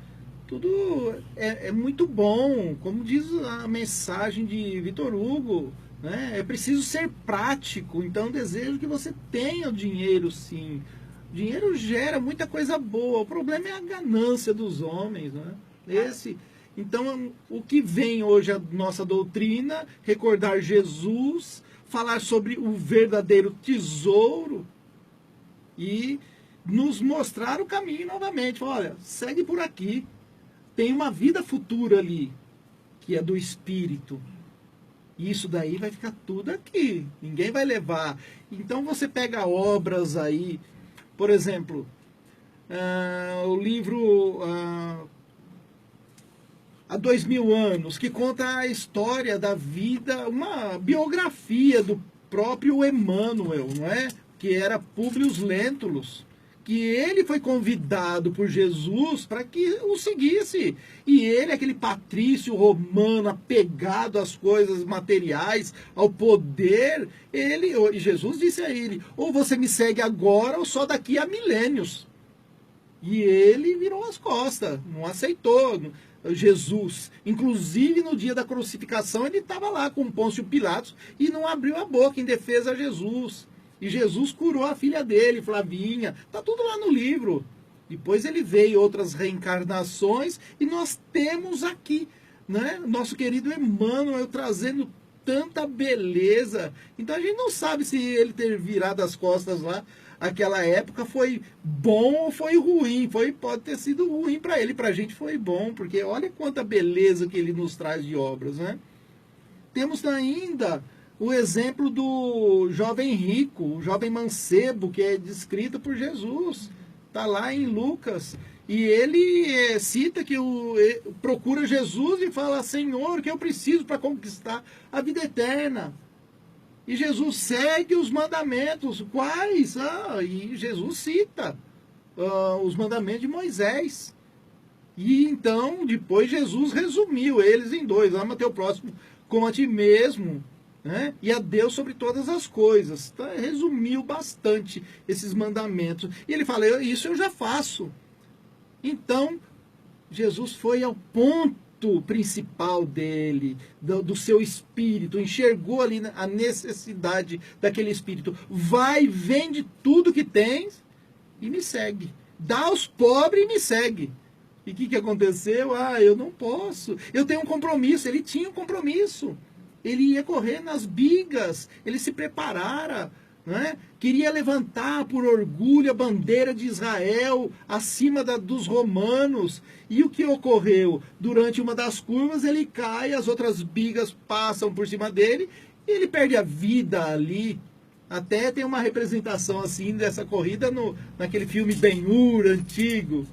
tudo é muito bom. Como diz a mensagem de Vitor Hugo, né? É preciso ser prático. Então, desejo que você tenha o dinheiro, sim. O dinheiro gera muita coisa boa. O problema é a ganância dos homens, né? Então, o que vem hoje a nossa doutrina, recordar Jesus, falar sobre o verdadeiro tesouro e nos mostrar o caminho novamente. Olha, segue por aqui. Tem uma vida futura ali, que é do Espírito. E isso daí vai ficar tudo aqui. Ninguém vai levar. Então você pega obras aí, por exemplo, o livro Há 2000 anos, que conta a história da vida, uma biografia do próprio Emmanuel, não é? Que era Públio Lentulus, que ele foi convidado por Jesus para que o seguisse. E ele, aquele patrício romano, apegado às coisas materiais, ao poder, e Jesus disse a ele, ou você me segue agora ou só daqui a milênios. E ele virou as costas, não aceitou Jesus. Inclusive no dia da crucificação ele estava lá com Pôncio Pilatos e não abriu a boca em defesa a Jesus. E Jesus curou a filha dele, Flavinha. Está tudo lá no livro. Depois ele veio outras reencarnações e nós temos aqui, né, nosso querido Emmanuel trazendo tanta beleza. Então a gente não sabe se ele ter virado as costas lá, aquela época, foi bom ou foi ruim. Pode ter sido ruim para ele, para a gente foi bom, porque olha quanta beleza que ele nos traz de obras, né? Temos ainda o exemplo do jovem rico, o jovem mancebo, que é descrito por Jesus. Está lá em Lucas. E ele cita que procura Jesus e fala, Senhor, o que eu preciso para conquistar a vida eterna? E Jesus segue os mandamentos. Quais? E Jesus cita os mandamentos de Moisés. E então, depois Jesus resumiu eles em 2. Ama teu próximo como a ti mesmo, né? E a Deus sobre todas as coisas. Então, resumiu bastante esses mandamentos. E ele fala, isso eu já faço. Então, Jesus foi ao ponto principal dele, do seu espírito, enxergou ali a necessidade daquele espírito. Vai, vende tudo que tens e me segue. Dá aos pobres e me segue. E o que aconteceu? Eu não posso. Eu tenho um compromisso. Ele tinha um compromisso. Ele ia correr nas bigas. Ele se preparara. Né? Queria levantar por orgulho a bandeira de Israel acima dos romanos. E o que ocorreu? Durante uma das curvas ele cai, as outras bigas passam por cima dele e ele perde a vida ali. Até tem uma representação assim dessa corrida naquele filme Ben-Hur antigo.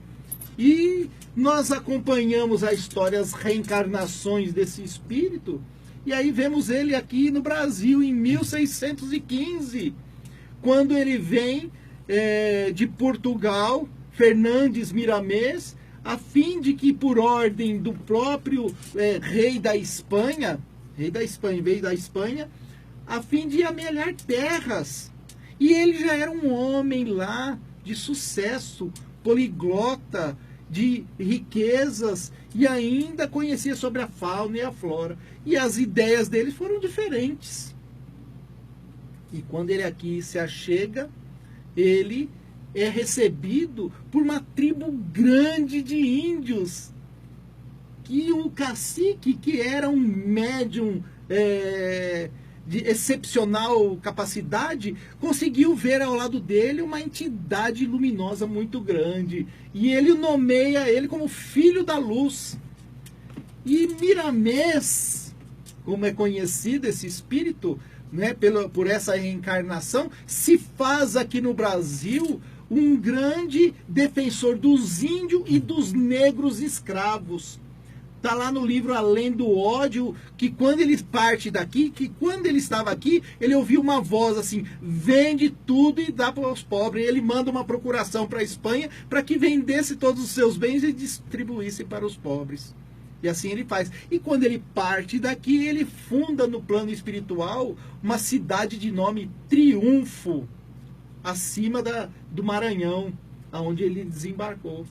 E nós acompanhamos a história, as reencarnações desse espírito. E aí vemos ele aqui no Brasil em 1615, quando ele vem de Portugal, Fernandes Miramês, a fim de que, por ordem do próprio rei da Espanha, veio da Espanha, a fim de amealhar terras. E ele já era um homem lá de sucesso, poliglota, de riquezas, e ainda conhecia sobre a fauna e a flora. E as ideias dele foram diferentes. E quando ele aqui se achega, ele é recebido por uma tribo grande de índios. Que o cacique, que era um médium de excepcional capacidade, conseguiu ver ao lado dele uma entidade luminosa muito grande. E ele nomeia ele como filho da luz. E Miramês, como é conhecido esse espírito, né, por essa reencarnação, se faz aqui no Brasil um grande defensor dos índios e dos negros escravos. Tá lá no livro Além do Ódio, que quando ele parte daqui, que quando ele estava aqui, ele ouviu uma voz assim, vende tudo e dá para os pobres. Ele manda uma procuração para a Espanha para que vendesse todos os seus bens e distribuísse para os pobres. E assim ele faz. E quando ele parte daqui, ele funda no plano espiritual uma cidade de nome Triunfo, acima do Maranhão, aonde ele desembarcou,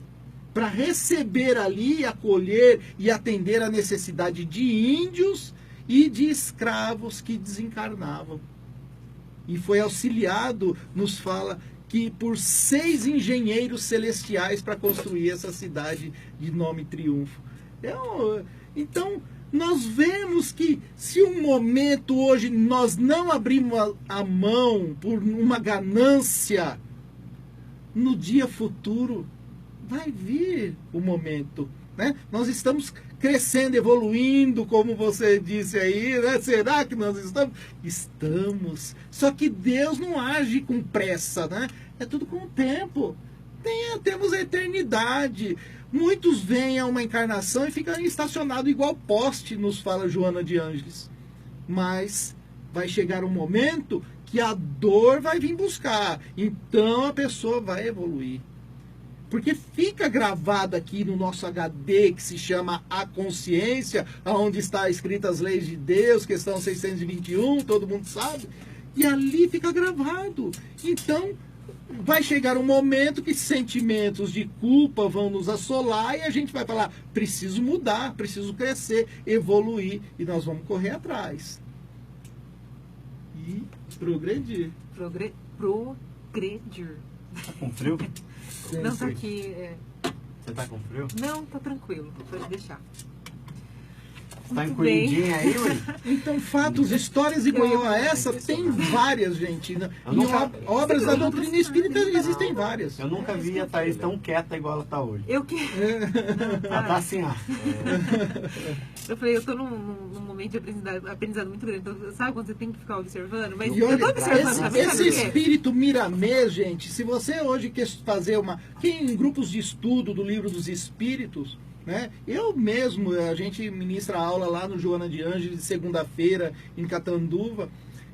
para receber ali, acolher e atender a necessidade de índios e de escravos que desencarnavam. E foi auxiliado, nos fala, que por 6 engenheiros celestiais para construir essa cidade de nome Triunfo. Então, nós vemos que se um momento hoje nós não abrimos a mão por uma ganância, no dia futuro vai vir o momento, né? Nós estamos crescendo, evoluindo, como você disse aí, né? Será que nós estamos? Estamos. Só que Deus não age com pressa, né? É tudo com o tempo. Temos a eternidade. Muitos vêm a uma encarnação e ficam estacionados igual poste, nos fala Joana de Ângeles. Mas vai chegar um momento que a dor vai vir buscar. Então a pessoa vai evoluir. Porque fica gravado aqui no nosso HD, que se chama A Consciência, onde está escritas as leis de Deus, questão 621, todo mundo sabe. E ali fica gravado. Então, vai chegar um momento que sentimentos de culpa vão nos assolar e a gente vai falar, preciso mudar, preciso crescer, evoluir, e nós vamos correr atrás. E progredir. Progredir. Tá com frio? Não, tá aqui. Você tá com frio? Não, tá tranquilo, pode deixar. Você tá Muito encolhidinha aí, ué? Então, fatos, histórias igual a essa, tem várias, gente. Obras da doutrina espírita existem várias. Eu nunca vi a Thaís tão quieta igual ela tá hoje. Eu que. Ela tá assim, ó. Eu falei, eu tô num momento de aprendizado muito grande. Então, sabe quando você tem que ficar observando? Mas E eu olha, tô observando, sabe esse por quê? espírito miramês, gente, se você hoje quer fazer em grupos de estudo do Livro dos Espíritos, né? Eu mesmo, a gente ministra aula lá no Joana de Ângeles, de segunda-feira, em Catanduva,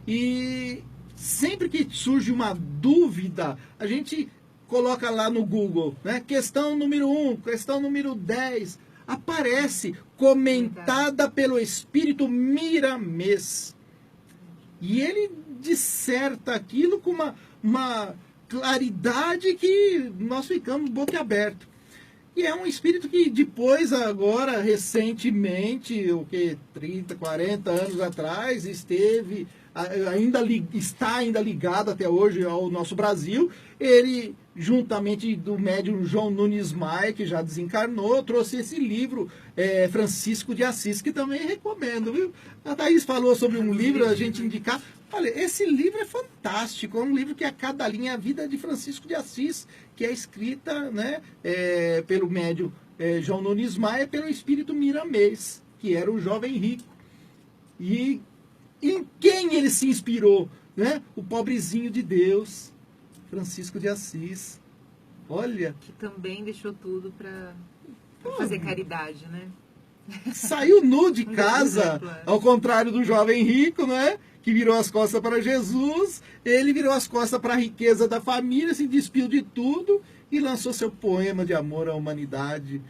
e sempre que surge uma dúvida, a gente coloca lá no Google, né? Questão número 1, questão número 10, aparece comentada pelo espírito miramês. E ele disserta aquilo com uma claridade que nós ficamos boquiabertos. E é um espírito que depois, agora, recentemente, 30, 40 anos atrás, está ainda ligado até hoje ao nosso Brasil. Ele, juntamente do médium João Nunes Maia, que já desencarnou, trouxe esse livro, Francisco de Assis, que também recomendo, viu? A Thaís falou sobre um livro, a gente indicar. Olha, esse livro é fantástico, é um livro que a cada linha é a vida de Francisco de Assis, que é escrita, né, pelo médium João Nunes Maia, pelo espírito miramês, que era o jovem rico. E em quem ele se inspirou? Né? O pobrezinho de Deus, Francisco de Assis. Olha. Que também deixou tudo para fazer caridade, né? Saiu nu de casa, ao contrário do jovem rico, né? Que virou as costas para Jesus, ele virou as costas para a riqueza da família, se despiu de tudo e lançou seu poema de amor à humanidade.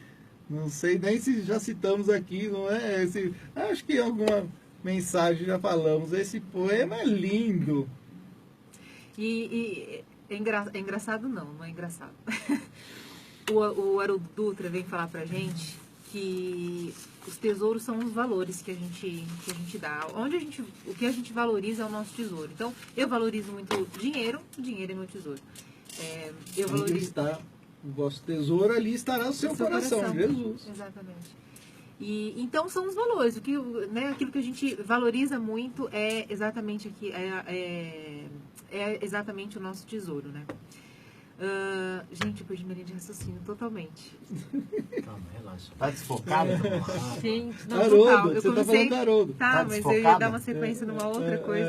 Não sei nem se já citamos aqui, não é? Acho que em alguma mensagem já falamos. Esse poema é lindo. E é engraçado, não é engraçado. O Haroldo Dutra vem falar pra gente que os tesouros são os valores que a gente dá. O que a gente valoriza é o nosso tesouro. Então, eu valorizo muito o dinheiro é meu tesouro. Eu valorizo... Onde está o vosso tesouro, ali estará o seu coração, Jesus. Exatamente. E, então, são os valores. Aquilo que a gente valoriza muito é exatamente aqui, é exatamente o nosso tesouro, né? Gente, eu perdi minha linha de raciocínio totalmente. Calma, relaxa. Tá desfocado? Gente, não, Haroldo, total. Eu você tá comecei... falando Haroldo. Tá, Tá mas eu ia desfocada? dar uma sequência numa outra coisa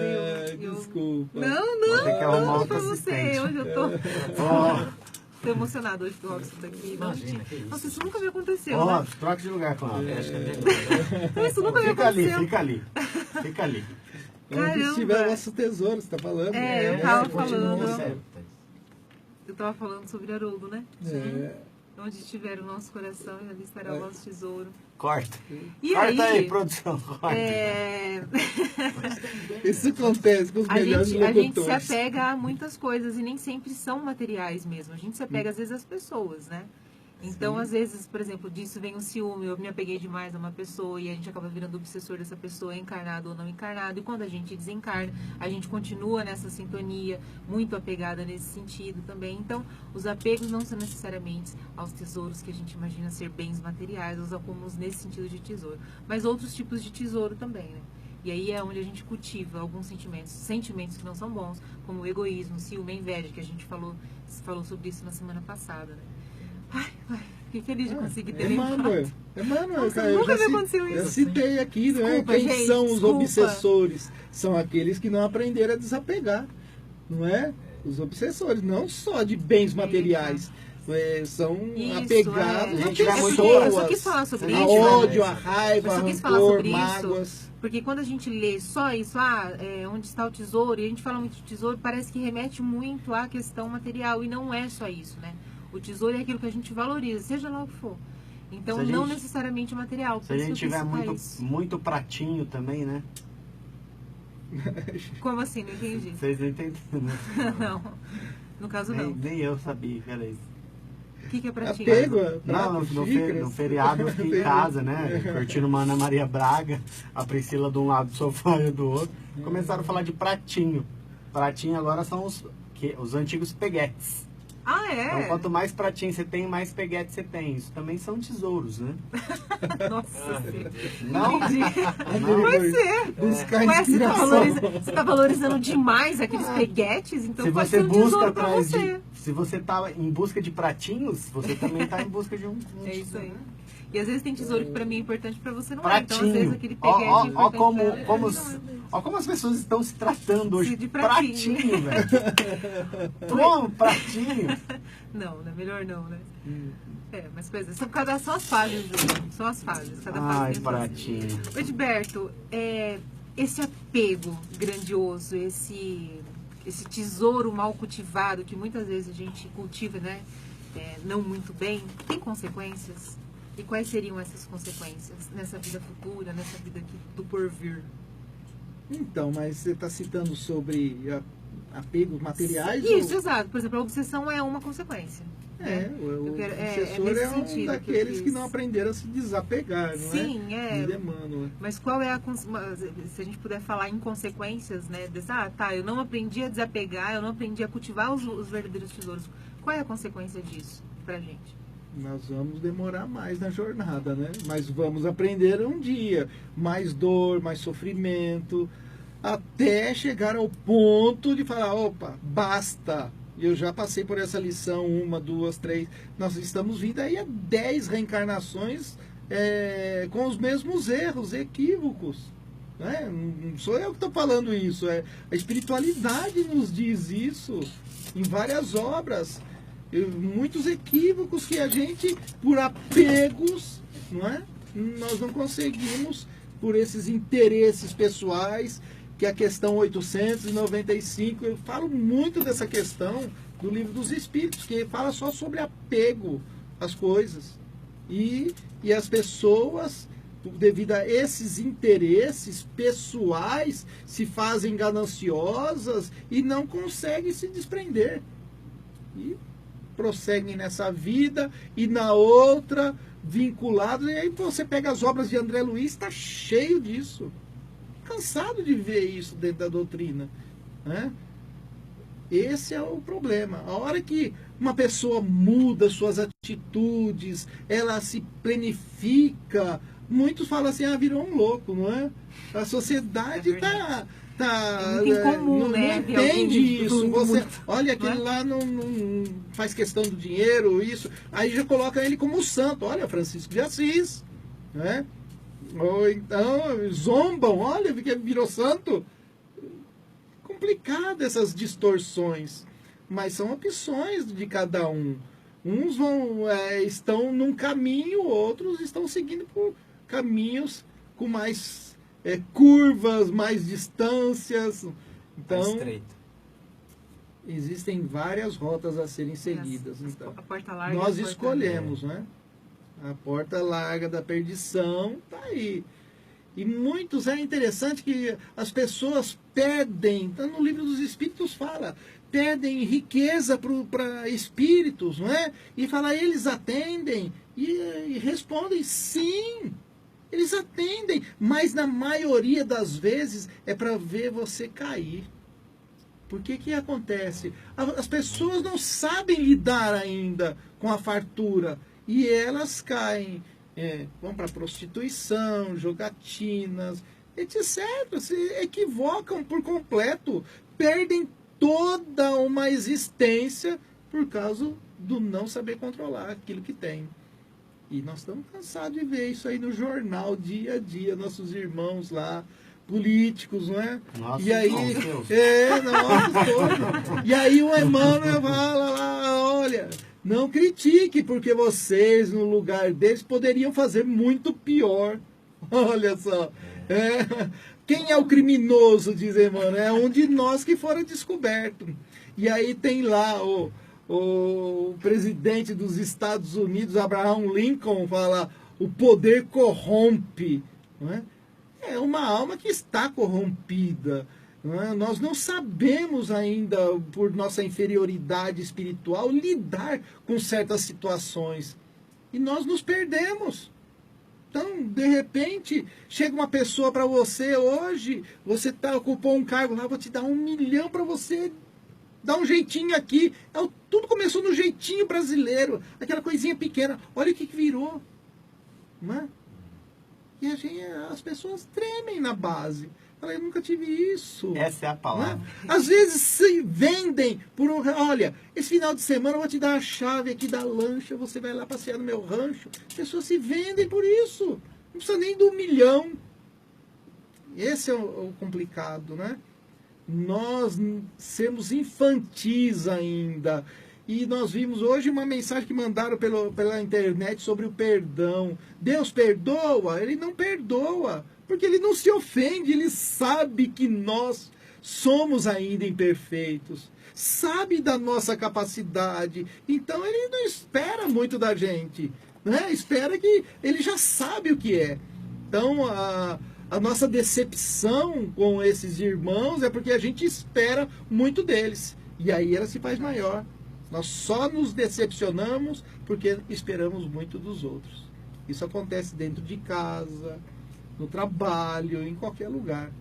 e eu... Desculpa. Não, Vou ter que arrumar não, outro pra você. assistente. Hoje eu tô... Tô emocionado hoje que o Robson tá aqui. Imagina, que isso. Nossa, isso nunca me aconteceu, Ó, né? troca de lugar com ela. Acho que é melhor. Então, isso nunca me Fica ali, aconteceu. fica ali. Fica ali. Onde Caramba. estiver o nosso tesouro, você tá falando? É, eu tava continua falando. certo. Eu tava falando sobre Haroldo, né? É. Onde estiver o nosso coração, ali estará o nosso tesouro. Corta. E Corta aí, aí, produção. Corta. Isso acontece com os melhores a gente se locutores. apega a muitas coisas e nem sempre são materiais mesmo. A gente se apega às vezes às pessoas, né? Então, às vezes, por exemplo, disso vem o ciúme, eu me apeguei demais a uma pessoa e a gente acaba virando obsessor dessa pessoa, encarnado ou não encarnado. E quando a gente desencarna, a gente continua nessa sintonia, muito apegada nesse sentido também. Então, os apegos não são necessariamente aos tesouros que a gente imagina ser bens materiais, os acúmulos nesse sentido de tesouro, mas outros tipos de tesouro também, né? E aí é onde a gente cultiva alguns sentimentos que não são bons, como o egoísmo, ciúme, a inveja, que a gente falou sobre isso na semana passada, né? Ai, fiquei feliz de conseguir ter Emmanuel, Nossa, cara, eu nunca já me aconteceu eu isso. citei aqui, né? Desculpa, Quem gente, são os desculpa. obsessores? São aqueles que não aprenderam a desapegar, não é? Os obsessores, não só de bens materiais, são Isso, apegados A a gente vai muito pessoas, eu só quis falar sobre a isso. ódio, né? a raiva, Eu a só quis falar rancor, sobre isso. mágoas. Porque quando a gente lê só isso, onde está o tesouro, e a gente fala muito de tesouro, parece que remete muito à questão material, e não é só isso, né? O tesouro é aquilo que a gente valoriza, seja lá o que for. Então, Se a não gente- necessariamente o material. Se Por a isso gente que eu tiver quis citar muito, isso. muito pratinho também, né? Como assim? Não entendi. Vocês não entendem, né? Não. No caso, Nem, não. nem eu sabia que era isso. O que é pratinho? Apego, Não, no xícaras. feriado eu fiquei em casa, né? Curtindo uma Ana Maria Braga, a Priscila de um lado do sofá e do outro. Começaram a falar de pratinho. Pratinho agora são os antigos peguetes. Ah, é? Então, quanto mais pratinho você tem, mais peguete você tem. Isso também são tesouros, né? Nossa Senhora. Não? Entendi. Não. Pode ser. Buscar Ué, inspiração. você tá valorizando demais aqueles peguetes, então Se pode você ser um busca tesouro pra atrás você. de. Se você tá em busca de pratinhos, você também tá em busca de um. É isso aí. E às vezes tem tesouro que pra mim é importante, pra você não é. Então, às vezes, Pratinho. aquele peguete é Ó importante como, pra ela, como, não é. ó como as pessoas estão se tratando hoje. De pratinho. Pratinho, velho. Como pratinho? Não, né? Melhor não, né? É, mas coisas. São as fases, né? São as fases. Cada fase Ai, tem suas. pratinho. Edberto, esse apego grandioso, esse tesouro mal cultivado que muitas vezes a gente cultiva, né? Não muito bem, tem consequências? E quais seriam essas consequências nessa vida futura, nessa vida aqui do porvir? Então, mas você está citando sobre apegos materiais? Isso, ou... exato. Por exemplo, a obsessão é uma consequência. O Eu quero- obsessor nesse é um sentido que eu daqueles que quis. não aprenderam a se desapegar, não Sim, é? De Emmanuel. Mas qual é se a gente puder falar em consequências, né? Eu não aprendi a desapegar, eu não aprendi a cultivar os verdadeiros tesouros. Qual é a consequência disso pra gente? Nós vamos demorar mais na jornada, né? Mas vamos aprender um dia. Mais dor, mais sofrimento, até chegar ao ponto de falar, opa, basta. Eu já passei por essa lição, 1, 2, 3. Nós estamos vindo aí a 10 reencarnações com os mesmos erros, equívocos. Né? Não sou eu que estou falando isso. A espiritualidade nos diz isso em várias obras. Muitos equívocos que a gente, por apegos, não é? Nós não conseguimos, por esses interesses pessoais, que é a questão 895, eu falo muito dessa questão do Livro dos Espíritos, que fala só sobre apego às coisas. E as pessoas, devido a esses interesses pessoais, se fazem gananciosas e não conseguem se desprender. E prosseguem nessa vida e na outra, vinculados. E aí você pega as obras de André Luiz, está cheio disso. Cansado de ver isso dentro da doutrina, né? Esse é o problema. A hora que uma pessoa muda suas atitudes, ela se planifica, muitos falam assim, virou um louco, não é? A sociedade está É muito incomum, não né? entende Ver alguém isso. do Você, mundo, olha, aquele não é? lá não faz questão do dinheiro, isso. Aí já coloca ele como santo. Olha, Francisco de Assis, né? Ou então zombam, olha, porque virou santo. Complicado essas distorções. mas são opções de cada um. Uns estão num caminho, outros estão seguindo por caminhos com mais curvas, mais distâncias. Então, estreito. existem várias rotas a serem seguidas. Então, A porta larga. nós a porta- escolhemos, né? A porta larga da perdição tá aí. E muitos, é interessante que as pessoas pedem, então no livro dos Espíritos fala, pedem riqueza para espíritos, não é? E fala, eles atendem e respondem sim. Eles atendem, mas na maioria das vezes é para ver você cair. Por que acontece? As pessoas não sabem lidar ainda com a fartura e elas caem, vão para prostituição, jogatinas, etc. Se equivocam por completo, perdem toda uma existência por causa do não saber controlar aquilo que tem. E nós estamos cansados de ver isso aí no jornal, dia a dia, nossos irmãos lá, políticos, não é? Nossa, e aí, Deus. nossa, todos. E aí o Emmanuel fala lá, olha, não critique, porque vocês, no lugar deles, poderiam fazer muito pior. Olha só. Quem é o criminoso, diz Emmanuel? É um de nós que fora descoberto. E aí tem lá o presidente dos Estados Unidos, Abraham Lincoln, fala, o poder corrompe. Não é? É uma alma que está corrompida. Não é? Nós não sabemos ainda, por nossa inferioridade espiritual, lidar com certas situações. E nós nos perdemos. Então, de repente, chega uma pessoa para você hoje, você ocupou um cargo lá, vou te dar 1 milhão para você dar um jeitinho aqui. Tudo começou no jeitinho brasileiro, aquela coisinha pequena. Olha o que virou. Não é? E as pessoas tremem na base. Fala, eu nunca tive isso. Essa é a palavra. Não é? Às vezes se vendem por olha, esse final de semana eu vou te dar a chave aqui da lancha, você vai lá passear no meu rancho. As pessoas se vendem por isso. Não precisa nem do 1 milhão. Esse é o complicado, né? Nós sermos infantis ainda. E nós vimos hoje uma mensagem que mandaram pela internet sobre o perdão. Deus perdoa? Ele não perdoa. Porque ele não se ofende, ele sabe que nós somos ainda imperfeitos. Sabe da nossa capacidade. Então ele não espera muito da gente. Né? Espera que ele já sabe o que é. Então a nossa decepção com esses irmãos é porque a gente espera muito deles. E aí ela se faz maior. Nós só nos decepcionamos porque esperamos muito dos outros. Isso acontece dentro de casa, no trabalho, em qualquer lugar.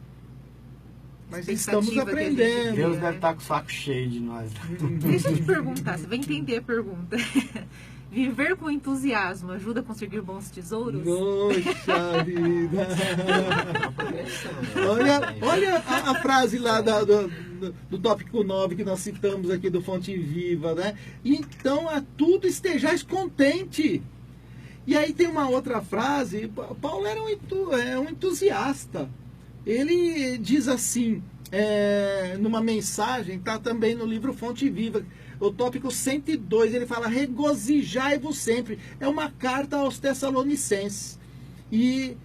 Mas estamos aprendendo. Deus deve estar com o saco cheio de nós. Deixa eu te perguntar, você vai entender a pergunta. Viver com entusiasmo ajuda a conseguir bons tesouros? Poxa vida! Olha a frase lá do tópico 9 que nós citamos aqui do Fonte Viva, né? Então, a tudo estejais contente. E aí tem uma outra frase, Paulo era um entusiasta. Ele diz assim, numa mensagem, está também no livro Fonte Viva, o tópico 102, ele fala, regozijai-vos sempre. É uma carta aos Tessalonicenses. E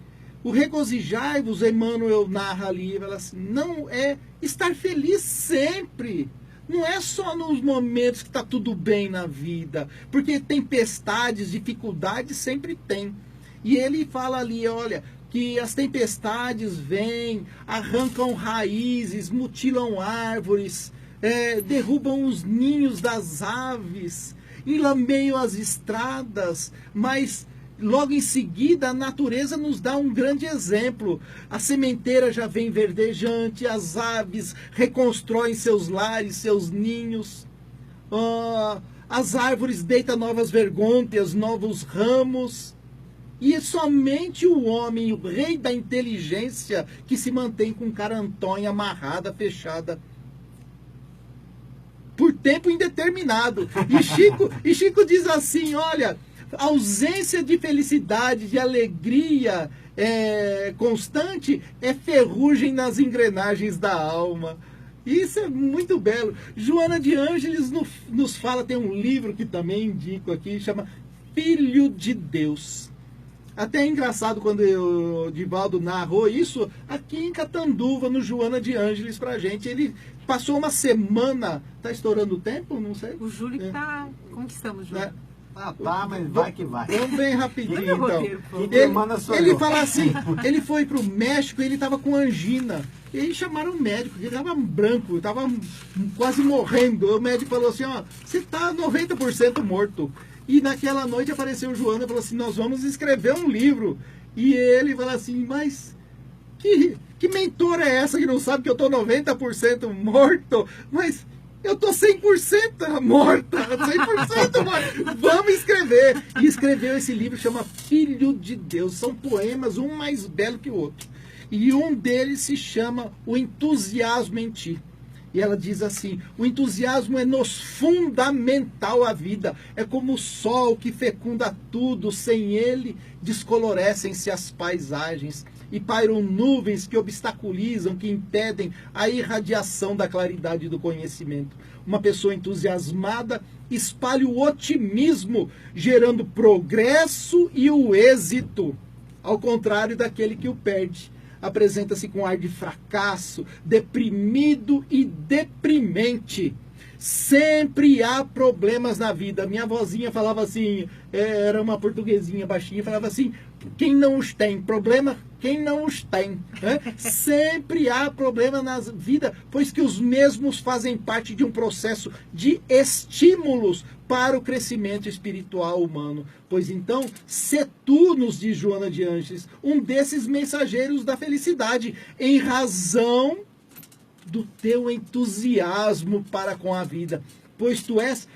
o regozijai-vos, Emmanuel narra ali, fala assim, não é estar feliz sempre. Não é só nos momentos que está tudo bem na vida. Porque tempestades, dificuldades sempre tem. E ele fala ali, olha, que as tempestades vêm, arrancam raízes, mutilam árvores, derrubam os ninhos das aves, enlameiam as estradas, mas logo em seguida a natureza nos dá um grande exemplo. A sementeira já vem verdejante, as aves reconstroem seus lares, seus ninhos, as árvores deitam novas vergônteas, novos ramos. E é somente o homem, o rei da inteligência, que se mantém com carantonha amarrada, fechada, por tempo indeterminado. E Chico diz assim, olha, ausência de felicidade, de alegria constante é ferrugem nas engrenagens da alma. Isso é muito belo. Joana de Ângeles nos fala, tem um livro que também indico aqui, chama Filho de Deus. Até é engraçado quando o Divaldo narrou isso aqui em Catanduva, no Joana de Ângeles, pra gente. Ele passou uma semana. Tá estourando o tempo? Não sei. O Júlio que tá conquistando, Júlio. Né? Tá, mas vai que vai. Vamos bem rapidinho, Manda o então. roteiro, por favor. Quem manda sou Ele eu. fala assim, ele foi pro México e ele tava com angina. E aí chamaram o médico, ele tava branco, tava quase morrendo. O médico falou assim, ó, você tá 90% morto. E naquela noite apareceu o Joana e falou assim, nós vamos escrever um livro. E ele falou assim, mas que mentora é essa que não sabe que eu tô 90% morto? Mas eu tô 100% morta, 100% morta. Vamos escrever. E escreveu esse livro, chama Filho de Deus. São poemas, um mais belo que o outro. E um deles se chama O Entusiasmo em Ti. E ela diz assim, o entusiasmo é nos fundamental à vida. É como o sol que fecunda tudo, sem ele descolorecem-se as paisagens. E pairam nuvens que obstaculizam, que impedem a irradiação da claridade do conhecimento. Uma pessoa entusiasmada espalha o otimismo, gerando progresso e o êxito, ao contrário daquele que o perde. Apresenta-se com ar de fracasso, deprimido e deprimente. Sempre há problemas na vida. Minha vozinha falava assim, era uma portuguesinha baixinha, falava assim, quem não os tem? Problema, quem não os tem? Né? Sempre há problema na vida, pois que os mesmos fazem parte de um processo de estímulos para o crescimento espiritual humano. Pois então, se tu, nos diz Joana de Ângeles, um desses mensageiros da felicidade, em razão do teu entusiasmo para com a vida, pois tu és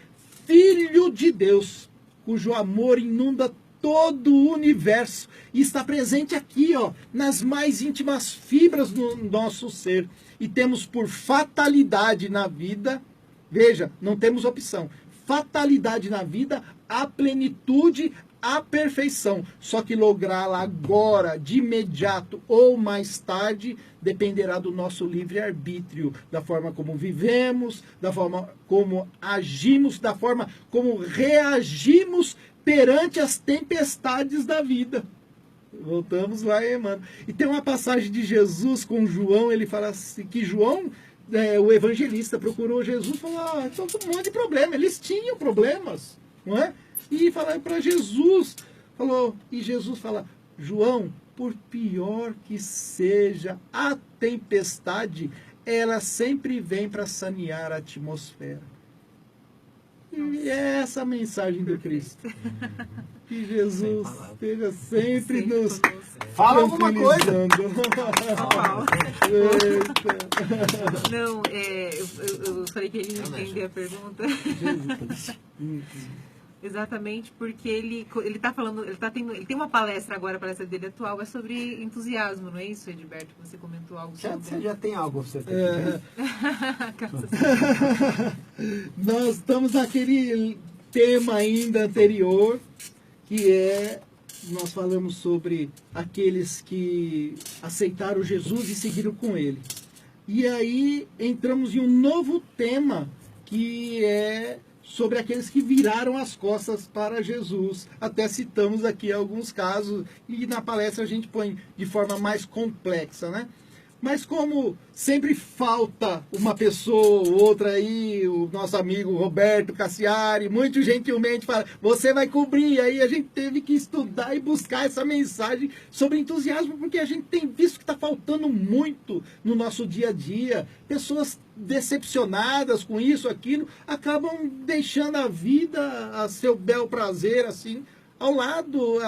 filho de Deus, cujo amor inunda todo o universo e está presente aqui, ó, nas mais íntimas fibras do nosso ser. E temos por fatalidade na vida, veja, não temos opção, fatalidade na vida, a plenitude, a perfeição. Só que lográ-la agora, de imediato ou mais tarde, dependerá do nosso livre-arbítrio, da forma como vivemos, da forma como agimos, da forma como reagimos perante as tempestades da vida. Voltamos lá, mano. E tem uma passagem de Jesus com João, ele fala assim, que João, o evangelista, procurou Jesus e falou, então um monte de problema. Eles tinham problemas, não é? E falaram para Jesus, e Jesus fala, João, por pior que seja a tempestade, ela sempre vem para sanear a atmosfera. E é essa a mensagem do Cristo. Que Jesus esteja sempre nos Fala alguma coisa. Não, eu falei que ele não entendeu a pergunta. Exatamente, porque ele tá falando, ele tem uma palestra agora, a palestra dele atual, é sobre entusiasmo, não é isso, Edilberto? Você comentou algo sobre... Você já tem algo pra você ter. Nós estamos naquele tema ainda anterior, que nós falamos sobre aqueles que aceitaram Jesus e seguiram com ele. E aí entramos em um novo tema, que é sobre aqueles que viraram as costas para Jesus. Até citamos aqui alguns casos, e na palestra a gente põe de forma mais complexa, né? Mas como sempre falta uma pessoa ou outra aí, o nosso amigo Roberto Cassiari, muito gentilmente fala, você vai cobrir. Aí a gente teve que estudar e buscar essa mensagem sobre entusiasmo, porque a gente tem visto que está faltando muito no nosso dia a dia. Pessoas decepcionadas com isso, aquilo, acabam deixando a vida a seu bel prazer, assim, ao lado,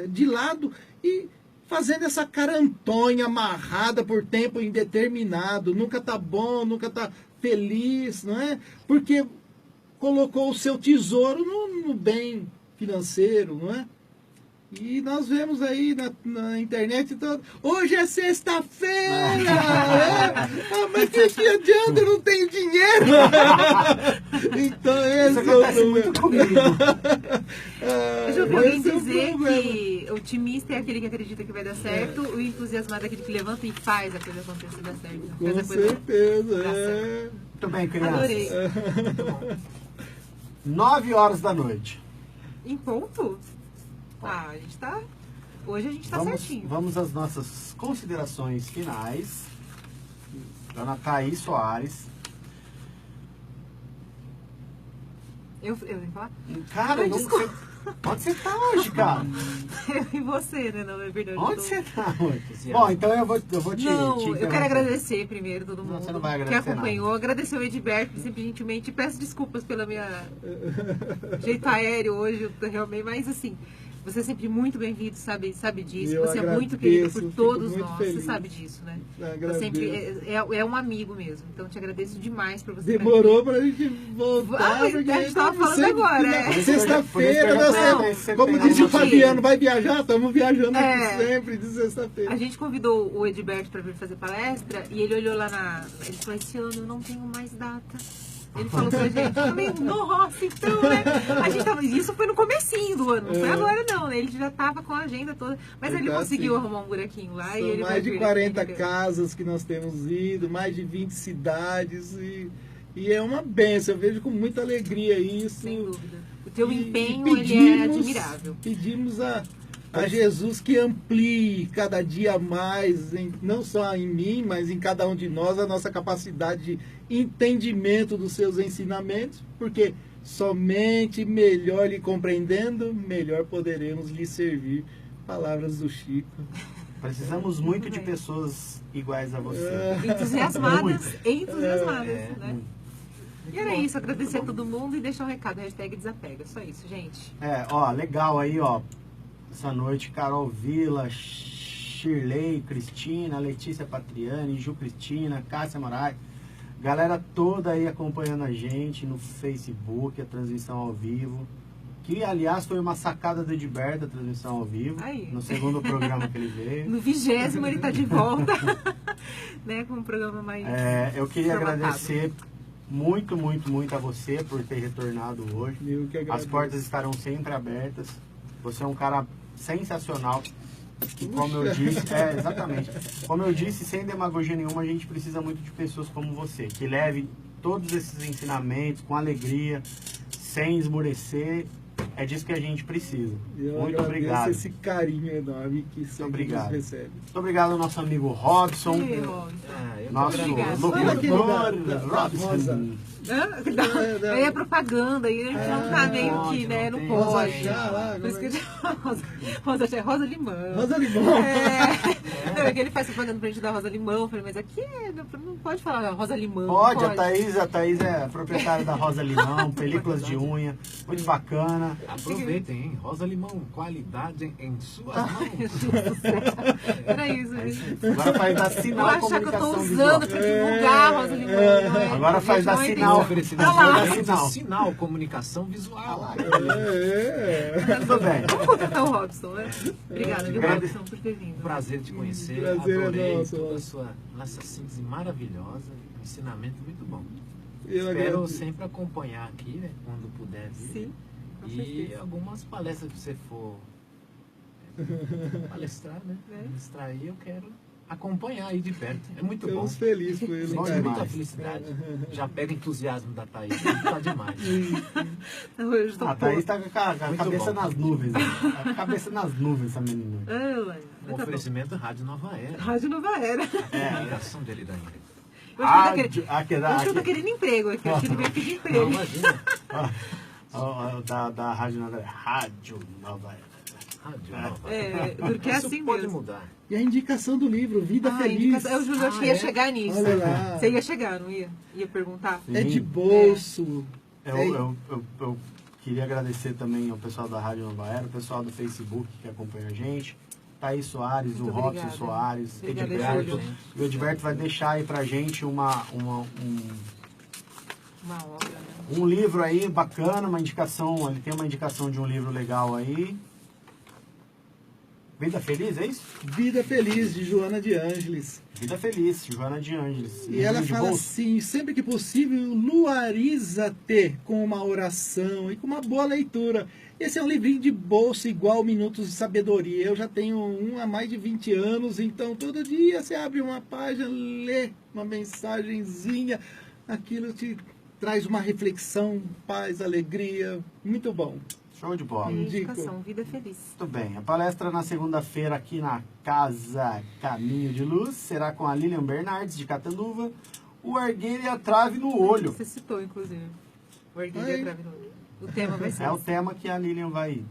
de lado, e fazendo essa carantonha amarrada por tempo indeterminado, nunca tá bom, nunca tá feliz, não é? Porque colocou o seu tesouro no bem financeiro, não é? E nós vemos aí na internet todo. Hoje é sexta-feira! Ah, mas que adianta? Eu não tenho dinheiro! Então Isso esse é o acontece muito problema. comigo. Eu já ouvi alguém Esse é o dizer problema. que o otimista é aquele que acredita que vai dar certo, o entusiasmado é aquele que levanta e faz a coisa acontecer e dar certo. Faz a Com coisa certeza. dar É. certo. Muito bem, crianças. Adorei. 9 horas da noite. Em ponto? Ah, hoje a gente tá certinho. Vamos às nossas considerações finais. Dona Thaís Soares. Eu tenho que falar? Cara, Ai, não desculpa. sei- onde você tá hoje, cara? Eu e você, né? Não, é verdade. Onde eu tô- você tá hoje? Bom, então eu vou te Não, eu interromper. quero agradecer primeiro todo Não, mundo você não vai que agradecer acompanhou. Agradecer o Edberto, que sempre gentilmente. Peço desculpas pela minha jeito aéreo hoje, eu realmente, mas assim, você é sempre muito bem-vindo, sabe disso. Eu Você é muito agradeço, querido por fico todos muito nós. feliz. Você sabe disso, né? Eu Agradeço. sempre, é um amigo mesmo. Então te agradeço demais por você. Demorou pra gente voltar, mas porque a gente tava falando sempre- agora, é. Sexta-feira, nós Não, sempre, como disse o Fabiano, vai viajar? Estamos viajando aqui É. sempre de sexta-feira. A gente convidou o Edberto para vir fazer palestra e ele olhou lá ele falou, esse ano eu não tenho mais data. Ele falou pra gente, eu falei, nossa, então, né? A gente tava, isso foi no comecinho do ano, não foi agora não, né? Ele já tava com a agenda toda, mas ele Verdade, conseguiu sim. arrumar um buraquinho lá e São ele vai mais de vir, 40 entendeu? casas que nós temos ido, mais de 20 cidades e é uma benção, eu vejo com muita alegria isso. Sem dúvida. O teu E empenho, ele é admirável. Pedimos a Jesus que amplie cada dia mais, não só em mim, mas em cada um de nós, a nossa capacidade de entendimento dos seus ensinamentos, porque somente melhor lhe compreendendo, melhor poderemos lhe servir. Palavras do Chico. Precisamos muito de bem. pessoas iguais a você. Entusiasmadas, entusiasmadas, É. né? E era isso, agradecer a todo mundo e deixar um recado, hashtag desapega, só isso, gente. Ó, legal aí, ó. Essa noite, Carol Vila, Shirley, Cristina, Letícia Patriani, Ju Cristina, Cássia Moraes. Galera toda aí acompanhando a gente no Facebook, a transmissão ao vivo. Que, aliás, foi uma sacada do Edberto, a transmissão ao vivo. Aí. No segundo programa que ele veio. No 20º ele tá de volta, né, com um programa mais... Eu queria formatado. agradecer muito, muito, muito a você por ter retornado hoje. Eu que As agradeço. portas estarão sempre abertas. Você é um cara sensacional. E como eu disse, exatamente. Como eu disse, sem demagogia nenhuma, a gente precisa muito de pessoas como você, que leve todos esses ensinamentos com alegria, sem esmorecer. É disso que a gente precisa. Eu Muito agradeço obrigado. esse carinho enorme que sempre obrigado. nos recebe. Muito obrigado ao nosso amigo Robson. Ei, Robson. Eu Nosso Obrigado. Fala aquele locutor da Robson. Rosa. Hã? Aí é propaganda, aí a gente não tá meio que, né, não tem. pode. Rosa Chá lá, Por isso que eu como Rosa Chá, Rosa Limão. Rosa Limão. Não, é que ele faz propaganda pra gente da Rosa Limão. Eu falei, mas aqui não pode falar Rosa Limão. Pode, não a Thaís é proprietária da Rosa Limão, películas de unha, muito bacana. Aproveitem, hein? Rosa Limão, qualidade em suas mãos. Meu Deus do céu. Era isso, gente. Agora faz dar Eu sinal acho que eu tô comunicação usando visual. pra divulgar a Rosa Limão. não é? Agora faz Gente, dar não é sinal. isso. Dá lá. sinal. Sinal. Sinal, comunicação visual. Tudo bem. Vamos contratar o Robson, né? Obrigada, viu, Robson, por ter vindo. Um prazer te conhecer. Prazer é Adorei nosso, toda a Robson. sua nossa síntese maravilhosa, um ensinamento muito bom. Eu Espero agradeço. sempre acompanhar aqui, né, quando puder vir. Sim, com E certeza. algumas palestras que você for palestrar, né? É. Ministrar aí, eu quero acompanhar aí de perto. É muito bom. Ficamos felizes com ele, Bom cara. demais. Muita felicidade. Já pega entusiasmo da Thaís. Tá demais. Não, eu já tô A Thaís tá com a Muito cabeça bom. nas nuvens. Né? A cabeça nas nuvens, essa menina. Ah, mano, Um tá bom. oferecimento Rádio Nova Era. Rádio Nova Era. É, ligação dele, Dani. Eu acho que ele tá Aquela, eu acho que eu tô querendo emprego aqui. Acho que ele veio pedir Não, emprego. imagina. da Rádio Nova Era. Rádio Nova Era. Rádio Nova É, porque é Isso assim pode mesmo. mudar. E a indicação do livro, Vida Ah, Feliz. indicação. Eu juro, acho que ia é? chegar nisso. Olha lá. Você ia chegar, não ia? Ia perguntar? É de Sim. bolso. Eu queria agradecer também ao pessoal da Rádio Nova Era, o pessoal do Facebook que acompanha a gente, Thaís Soares, Muito o Robson obrigada. Soares, Obrigada, Edberto. Júlio. E o Edberto vai deixar aí pra gente Uma obra, né? um livro aí bacana, uma indicação, ele tem uma indicação de um livro legal aí. Vida Feliz, é isso? Vida Feliz, de Joana de Ângeles. Vida Feliz, Joana de Ângeles. E ela Livro de fala bolso. assim, sempre que possível, luariza-te com uma oração e com uma boa leitura. Esse é um livrinho de bolso igual Minutos de Sabedoria. Eu já tenho um há mais de 20 anos, então todo dia você abre uma página, lê uma mensagenzinha, aquilo te traz uma reflexão, paz, alegria, muito bom. Show de bola. Indicação, Vida Feliz. Muito bem. A palestra na segunda-feira aqui na Casa Caminho de Luz será com a Lilian Bernardes, de Catanduva. O Argueira e a Trave no Olho. Você citou, inclusive. O Argueira e a Trave no Olho. O tema vai ser É o tema que a Lilian vai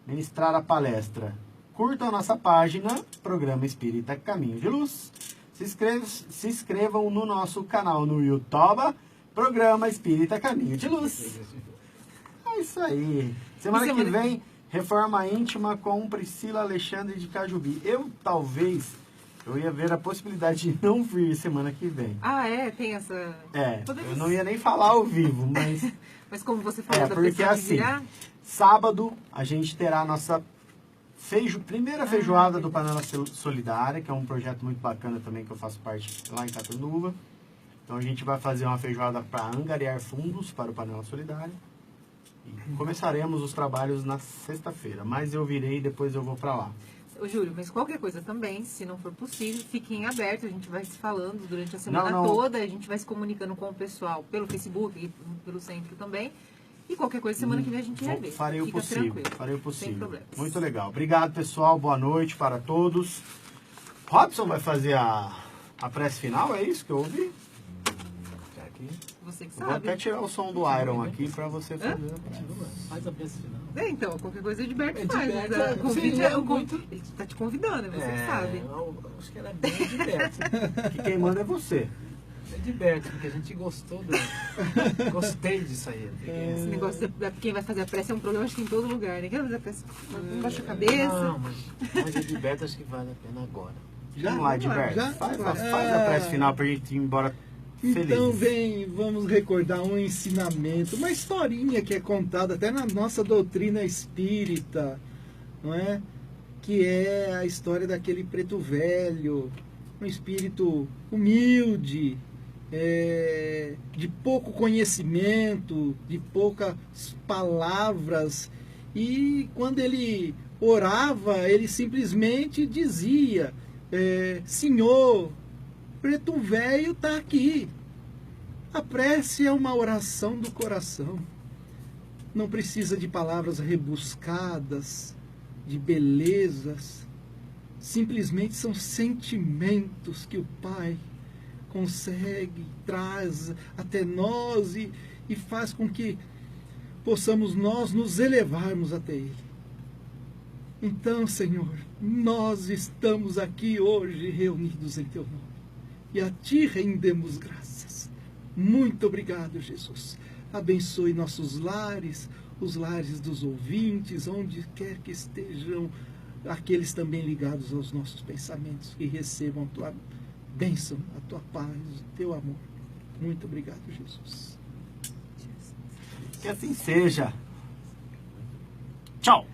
ministrar a palestra. Curtam a nossa página, Programa Espírita Caminho de Luz. Se inscrevam no nosso canal no YouTube, Programa Espírita Caminho de Luz. É isso aí. Semana que vem, Reforma Íntima com Priscila Alexandre de Cajubi. Eu ia ver a possibilidade de não vir semana que vem. Ah, é? Tem essa... Eu não ia nem falar ao vivo, mas... Mas como você falou da porque pessoa que assim, virá... sábado a gente terá a nossa primeira feijoada do Panela Solidária, que é um projeto muito bacana também que eu faço parte lá em Catanduva. Então a gente vai fazer uma feijoada para angariar fundos para o Panela Solidária. E começaremos os trabalhos na sexta-feira, mas eu virei e depois eu vou para lá. Ô, Júlio, mas qualquer coisa também, se não for possível, fiquem abertos, a gente vai se falando durante a semana Não. toda, a gente vai se comunicando com o pessoal pelo Facebook e pelo centro também. E qualquer coisa, semana que vem a gente revê. Farei o Fica possível, tranquilo, farei o sem possível. problemas. Muito legal. Obrigado, pessoal. Boa noite para todos. Robson vai fazer a prece final, é isso que eu ouvi? Você que Vou sabe. até tirar o som do Iron aqui para você fazer a prece. Faz a prece final. Então, qualquer coisa o Edberto Edberto, faz. Mas o convite sim, é muito. Ele está te convidando, é você que sabe. Eu acho que era bem Edberto. Que quem manda é você. Edberto, porque a gente gostou Gostei disso aí. Esse negócio de quem vai fazer a prece é um problema, acho que em todo lugar, né? Quero fazer a prece, baixa a cabeça. Não, mas Edberto acho que vale a pena agora. Vamos lá, Edberto. Já? Faz a prece final pra gente ir embora feliz. Então vamos recordar um ensinamento, uma historinha que é contada até na nossa doutrina espírita, não é? Que é a história daquele preto velho, um espírito humilde, de pouco conhecimento, de poucas palavras, e quando ele orava, ele simplesmente dizia: Senhor, preto velho está aqui. A prece é uma oração do coração. Não precisa de palavras rebuscadas, de belezas. Simplesmente são sentimentos que o Pai consegue, traz até nós e faz com que possamos nós nos elevarmos até Ele. Então, Senhor, nós estamos aqui hoje reunidos em Teu nome e a Ti rendemos graças. Muito obrigado, Jesus. Abençoe nossos lares, os lares dos ouvintes, onde quer que estejam, aqueles também ligados aos nossos pensamentos, que recebam a Tua bênção, a Tua paz, o Teu amor. Muito obrigado, Jesus. Que assim seja. Tchau.